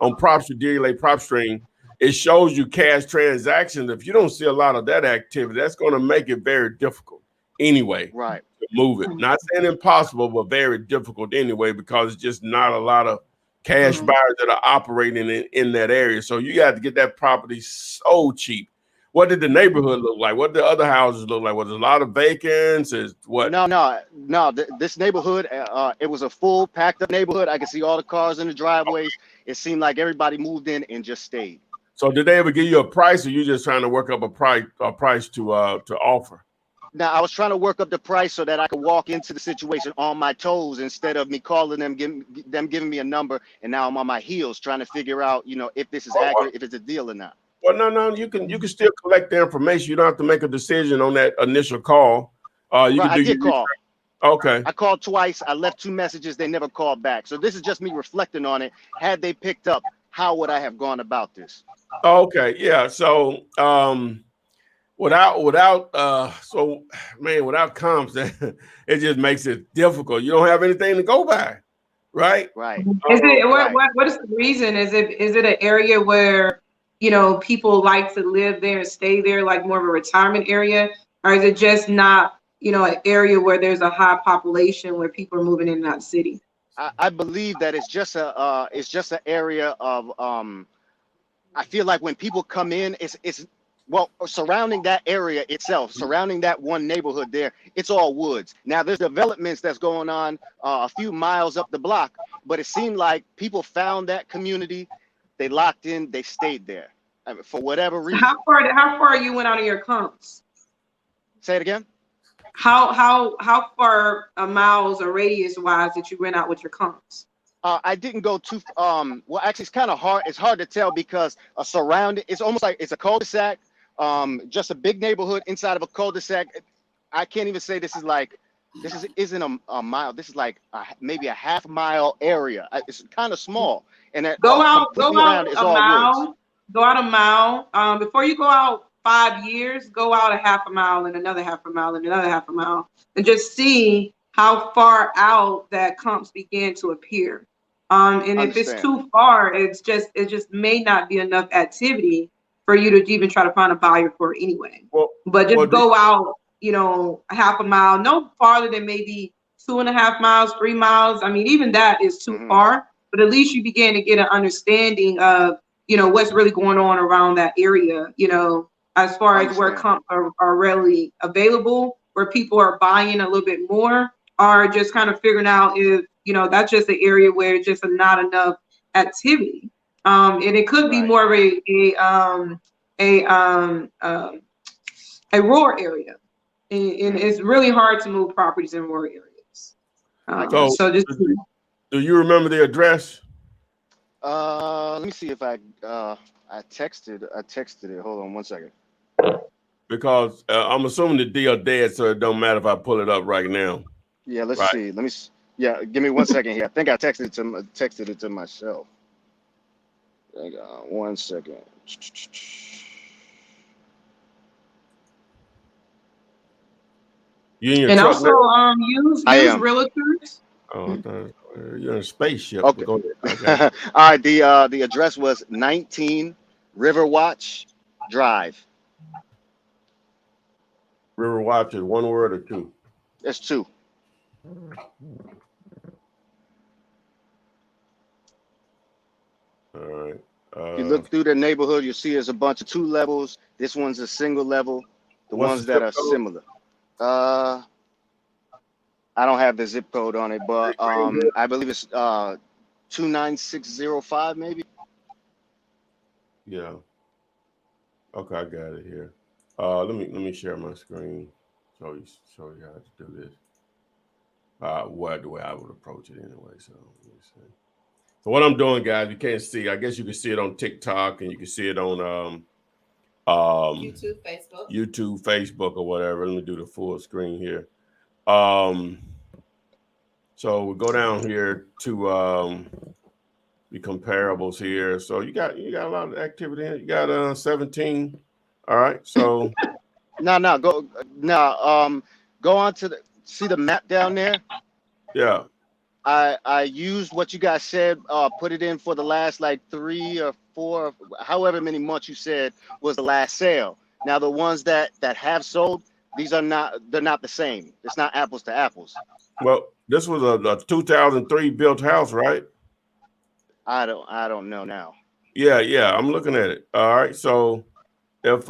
on PropStream, it shows you cash transactions. If you don't see a lot of that activity, that's going to make it very difficult anyway. Right. To move it. Not saying impossible, but very difficult anyway, because it's just not a lot of cash buyers that are operating in that area. So you got to get that property so cheap. What did the neighborhood look like? What did the other houses look like? Was there a lot of vacants? Is what? No. This neighborhood, it was a full packed up neighborhood. I could see all the cars in the driveways. It seemed like everybody moved in and just stayed. So did they ever give you a price, or you just trying to work up a price to offer? Now I was trying to work up the price so that I could walk into the situation on my toes instead of me calling them, giving me a number, and now I'm on my heels trying to figure out, if this is accurate, if it's a deal or not. Well, no, you can still collect the information. You don't have to make a decision on that initial call. I did call. Okay. I called twice. I left 2 messages. They never called back. So this is just me reflecting on it. Had they picked up, how would I have gone about this? Okay. Yeah. So without comps, it just makes it difficult. You don't have anything to go by, right? Right. Is it what is the reason? Is it an area where people like to live there and stay there, like more of a retirement area? Or is it just not, an area where there's a high population where people are moving in and out of the city? I believe that it's just an area of I feel like when people come in, it's Well, surrounding that area itself, surrounding that one neighborhood there, it's all woods. Now there's developments that's going on a few miles up the block, but it seemed like people found that community, they locked in, they stayed there, I mean, for whatever reason. How far you went out of your comps? Say it again. How far miles or radius wise that you went out with your comps? I didn't go too. Well, actually, it's kind of hard. It's hard to tell because surrounding. It's almost like it's a cul-de-sac. Just a big neighborhood inside of a cul-de-sac. I can't even say this isn't a mile. This is like maybe a half mile area. It's kind of small, and that go out a mile. Woods. Go out a mile. Before you go out 5 years, go out a half a mile and another half a mile and another half a mile, and just see how far out that comps begin to appear. And if it's too far, it just may not be enough activity for you to even try to find a buyer for it anyway. But just go out, a half a mile, no farther than maybe 2.5 miles, 3 miles. I mean, even that is too far, but at least you begin to get an understanding of, what's really going on around that area, as far as where comps are readily available, where people are buying a little bit more, or just kind of figuring out if, that's just an area where it's just not enough activity. And it could be more of a rural area. And it's really hard to move properties in rural areas. So just do you remember the address? Let me see if I texted it. Hold on one second. Because I'm assuming the deal dead, so it don't matter if I pull it up right now. Yeah, let's see. Yeah, give me 1 second here. I think I texted it to myself. Hang on 1 second. You in your and truck also now? use realtors. Oh, you're in a spaceship. Okay. Go ahead. Okay. All right. The address was 19 Riverwatch Drive. Riverwatch is one word or two? It's two. All right. If you look through the neighborhood, you'll see there's a bunch of 2 levels. This one's a single level. The ones that are similar. I don't have the zip code on it, but I believe it's 29605 maybe. Yeah. Okay, I got it here. Let me share my screen. Show you how to do this. What the way I would approach it anyway. So let me see. So what I'm doing, guys, you can't see. I guess you can see it on TikTok and you can see it on YouTube, Facebook, or whatever. Let me do the full screen here. So we go down here to the comparables here. So you got a lot of activity in it. You got 17. All right. So go on to see the map down there. Yeah. I used what you guys said, put it in for the last like 3 or 4, however many months you said was the last sale. Now the ones that have sold, they're not the same. It's not apples to apples. Well, this was a 2003 built house, right? I don't know now. Yeah, I'm looking at it. All right. So if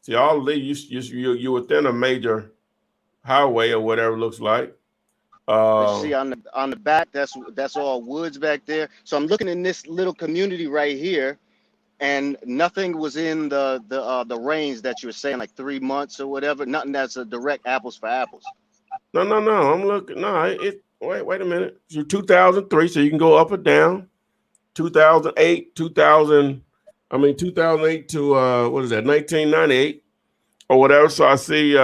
see all of these, you're within a major highway or whatever it looks like. See on the back, that's all woods back there. So I'm looking in this little community right here, and nothing was in the range that you were saying, like 3 months or whatever. Nothing that's a direct apples for apples. No. I'm looking. No, wait a minute. You're 2003, so you can go up or down. 2008 to 2008 to what is that? 1998 or whatever. So I see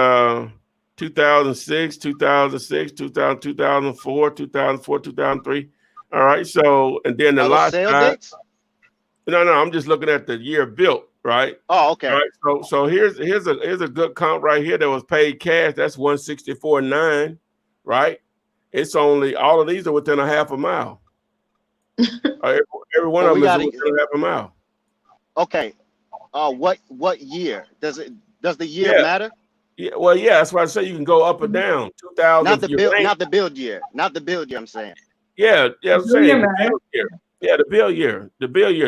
2006, 2004, 2003. All right. So, and then the last sale dates? No, I'm just looking at the year built, right? Oh, okay. All right. So here's a good comp right here that was paid cash. That's 164.9, right? It's only all of these are within a half a mile. Every one of them is within a half a mile. Okay. What year? Does the year matter? Yeah, well, yeah, that's why I say you can go up or down. 2000. Not the build year. Not the build year, I'm saying. Yeah, I'm saying the build year. Yeah, the bill year,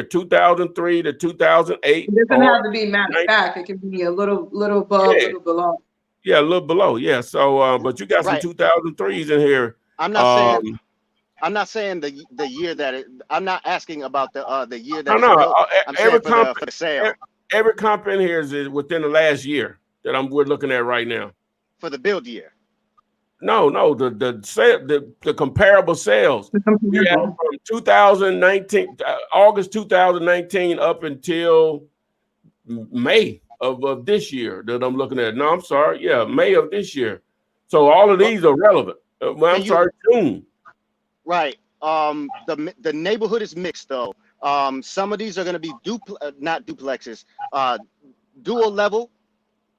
2003 to 2008. It doesn't or have to be matter of fact. It can be a little above, Yeah. little below. Yeah, a little below. Yeah. So, but you got some Right. 2003s in here. I'm not saying the year that it. I'm not asking about the year that No, it's no. built. I'm saying Every for the sale. every comp in here is within the last year that we're looking at right now. For the build year. No, the comparable sales. We have from 2019, August 2019 up until May of this year that I'm looking at. No, I'm sorry. Yeah, May of this year. So all of these are relevant. Well, I'm sorry, June. Right. The neighborhood is mixed though. Some of these are going to be not duplexes. Dual level.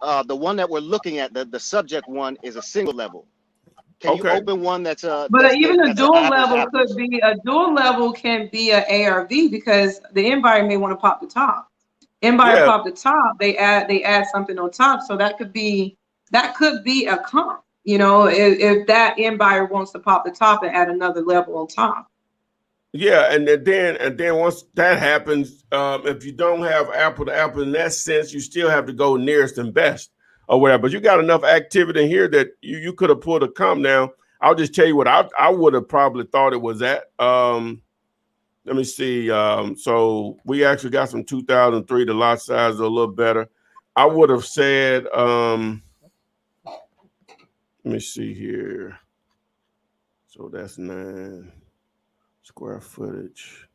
The one that we're looking at, the subject one, is a single level. Can you open one that's But even a dual level apples? could be a dual level can be an ARV because the end buyer may want to pop the top. End buyer pop the top, they add something on top, so that could be a comp. You know, if that end buyer wants to pop the top and add another level on top. Yeah, and then once that happens, if you don't have apple to apple in that sense, you still have to go nearest and best or whatever. But you got enough activity in here that you could have pulled a comp. Now, I'll just tell you what I would have probably thought it was at. Let me see. So we actually got some 2003. The lot size is a little better. I would have said, let me see here. So that's 9 square footage.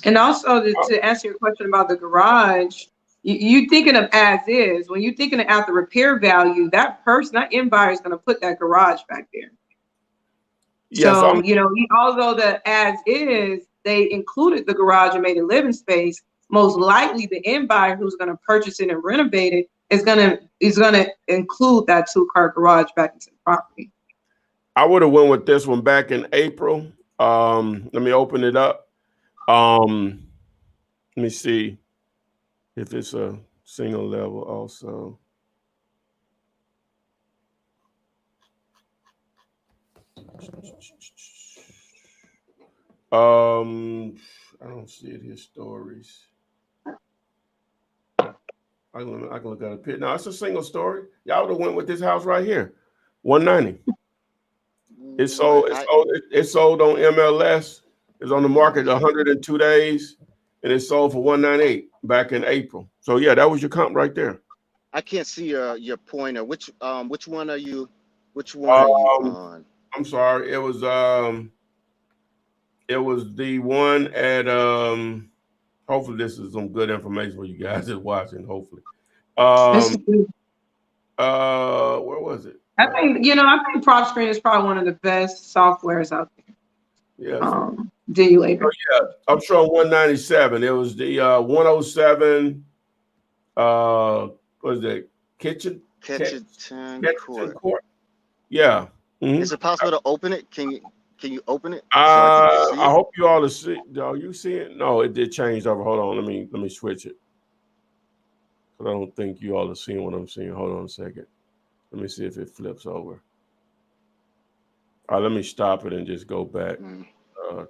And also to answer your question about the garage, you thinking of as is. When you're thinking of at the repair value, that end buyer is going to put that garage back there. Yes, so, you know, although the as is, they included the garage and made it living space, most likely the end buyer who's going to purchase it and renovate it is going to include that 2-car garage back into the property. I would have went with this one back in April. Let me open it up. Let me see if it's a single level also. I don't see it here. Stories. I can look at a pit. No, it's a single story. Y'all would have went with this house right here, 190. It sold on MLS. It's on the market 102 days, and it sold for 198 back in April. So yeah, that was your comp right there. I can't see your pointer. Which one are you? Which one are you on? I'm sorry. It was the one at hopefully this is some good information for you guys that's watching. Hopefully. Where was it? I think Prop Screen is probably one of the best softwares out there. Yeah. Simulator. Oh, yeah, I'm showing 197. It was the 107. What is that? Kitchen Court. Yeah. Mm-hmm. Is it possible to open it? Can you open it? I hope you all see. Are you seeing? No, it did change over. Hold on. Let me switch it. But I don't think you all are seeing what I'm seeing. Hold on a second. Let me see if it flips over. All right, let me stop it and just go back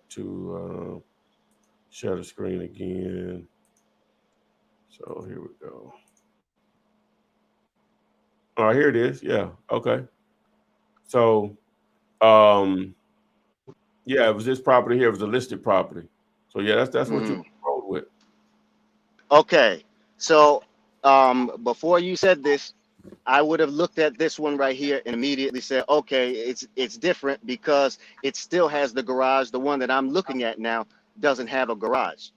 to share the screen again. So here we go. All right, here it is. Yeah. Okay. So, yeah, it was this property here. It was a listed property. So yeah, that's what you rolled with. Okay. So, before you said this, I would have looked at this one right here and immediately said, okay, it's different because it still has the garage. The one that I'm looking at now doesn't have a garage.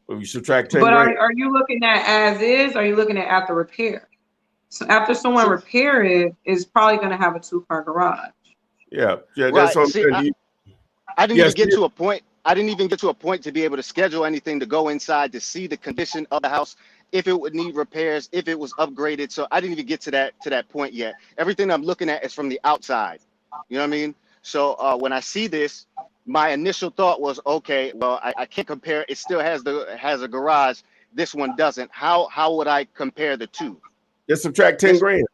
Well, you subtract 10 But grand. are you looking at as is? Or are you looking at after repair? So after someone repair it, is probably going to have a 2-car garage. Yeah, that's right. something. I didn't even get to a point. I didn't even get to a point to be able to schedule anything to go inside to see the condition of the house, if it would need repairs, if it was upgraded. So I didn't even get to that point yet. Everything I'm looking at is from the outside. You know what I mean? So when I see this, my initial thought was, okay, well, I can't compare. It still has a garage. This one doesn't. How would I compare the two? Just subtract 10 grand.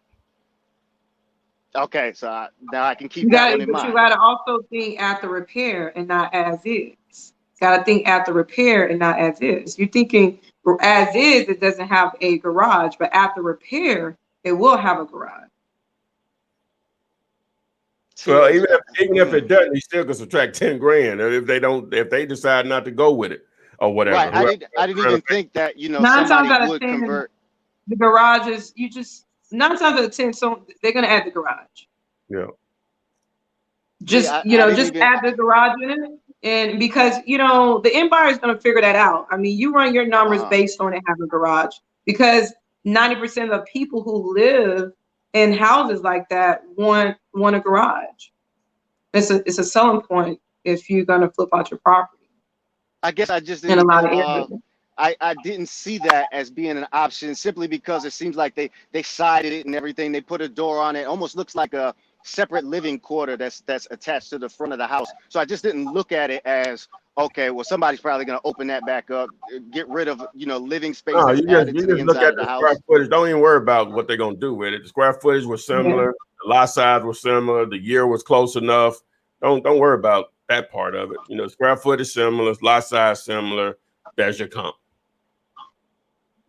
Okay, so now I can keep You that got one to, in but you mind. got to also think after repair and not as is. Got to think after repair and not as is. You're thinking as is, it doesn't have a garage, but after repair, it will have a garage. Well, even if it doesn't, you still can subtract 10 grand if they decide not to go with it or whatever. Right. I didn't even think that, Nine times somebody out of would 10, convert. the garage is nine times out of 10, so they're gonna add the garage. Yeah. Just I didn't just even. add the garage in it, and because the end buyer is gonna figure that out. I mean, you run your numbers based on it having a garage because 90% of people who live in houses like that want a garage. It's a selling point if you're gonna flip out your property. I guess I just In a didn't. lot of areas. I didn't see that as being an option simply because it seems like they sided it and everything. They put a door on it. Almost looks like a separate living quarter that's attached to the front of the house. So I just didn't look at it as, okay, well, somebody's probably going to open that back up, get rid of, living space No, that's you added just to the look inside at of the the square house. footage. Don't even worry about what they're gonna do with it. The square footage was similar, the lot size was similar, the year was close enough. Don't worry about that part of it. Square footage similar, lot size similar. That's your comp.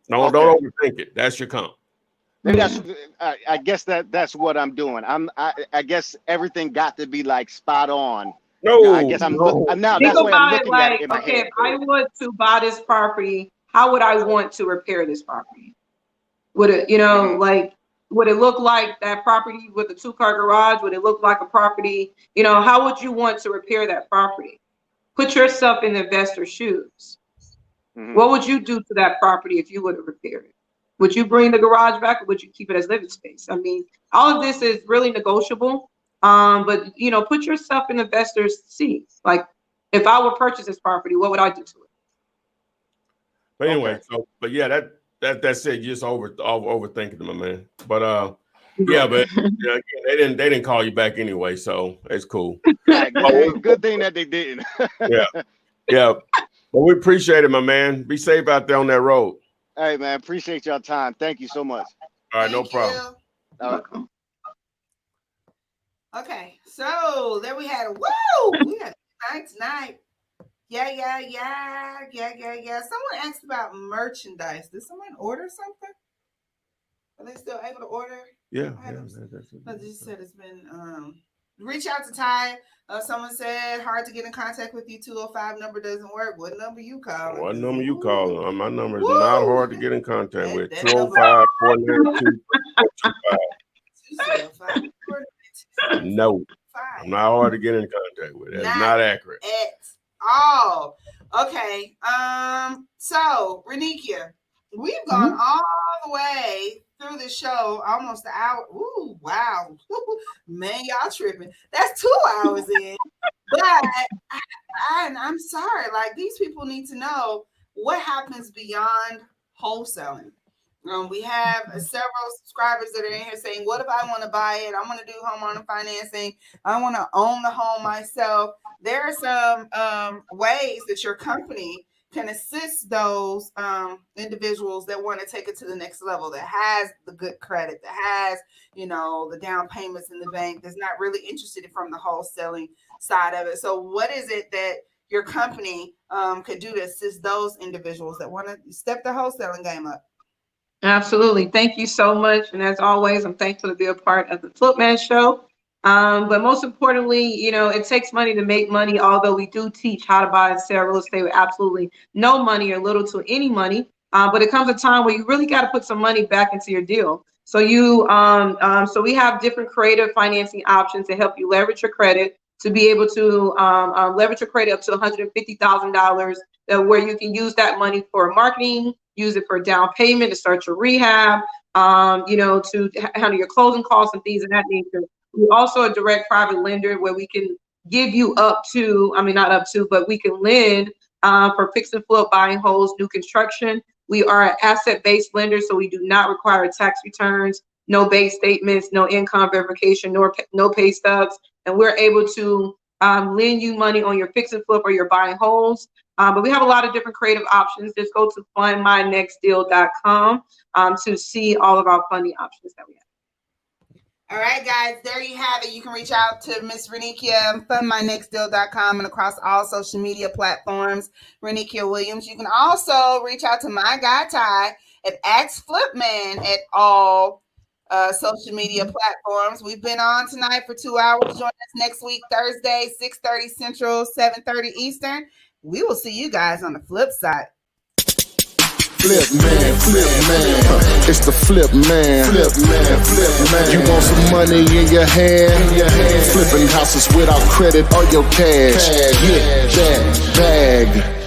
Don't overthink it. That's your comp. Maybe that's. I guess that's what I'm doing. I guess everything got to be like spot on. No, I guess now Think that's the way I'm about it looking at it like, in my okay, head. if I were to buy this property, how would I want to repair this property? Would it, like, would it look like that property with a 2-car garage? Would it look like a property? How would you want to repair that property? Put yourself in the investor's shoes. What would you do to that property if you were to repair it? Would you bring the garage back or would you keep it as living space? I mean, all of this is really negotiable. But put yourself in the investor's seat. Like, if I would purchase this property, what would I do to it? But anyway, but yeah, that's it. You're just overthinking it, my man. But but they didn't call you back anyway, so it's cool. Good thing that they didn't. yeah. But we appreciate it, my man. Be safe out there on that road. Hey, man, appreciate your time. Thank you so much. All right, no problem. Okay, so there we had we had a night tonight. Yeah. Someone asked about merchandise. Did someone order something? Are they still able to order? Yeah. I just said it's been reach out to Ty. Someone said hard to get in contact with you. 205 number doesn't work. What number you calling? What number you calling? My number is not hard to get in contact with. 205 492 425. No, I'm not hard to get in contact with. That's not accurate at all. Okay. So Renikia, we've gone all the way through the show, almost an hour. Ooh, wow. Man, y'all tripping. That's 2 hours in. But I'm sorry, like, these people need to know what happens beyond wholesaling. We have several subscribers that are in here saying, what if I want to buy it? I want to do homeowner financing. I want to own the home myself. There are some ways that your company can assist those individuals that want to take it to the next level, that has the good credit, that has, the down payments in the bank, that's not really interested from the wholesaling side of it. So what is it that your company could do to assist those individuals that want to step the wholesaling game up? Absolutely. Thank you so much. And as always, I'm thankful to be a part of the Flipman show. But most importantly, it takes money to make money, although we do teach how to buy and sell real estate with absolutely no money or little to any money. But it comes a time where you really got to put some money back into your deal. So so we have different creative financing options to help you leverage your credit, to be able to leverage your credit up to $150,000, where you can use that money for marketing, use it for down payment, to start your rehab, to handle your closing costs and things of that nature. We also a direct private lender where we can give you not up to, but we can lend for fix and flip, buying homes, new construction. We are an asset-based lender, so we do not require tax returns, no bank statements, no income verification, no pay stubs, and we're able to lend you money on your fix and flip or your buying homes. But we have a lot of different creative options. Just go to fundmynextdeal.com to see all of our funding options that we have. All right, guys, there you have it. You can reach out to Miss Renikia, fundmynextdeal.com, and across all social media platforms, Renikia Williams. You can also reach out to my guy, Ty, at Ask Flipman at all social media platforms. We've been on tonight for 2 hours. Join us next week, Thursday, 6:30 Central, 7:30 Eastern. We will see you guys on the flip side. Flip man, it's the flip man. You want some money in your hand? Flipping houses without credit or your cash. Yeah, that bag.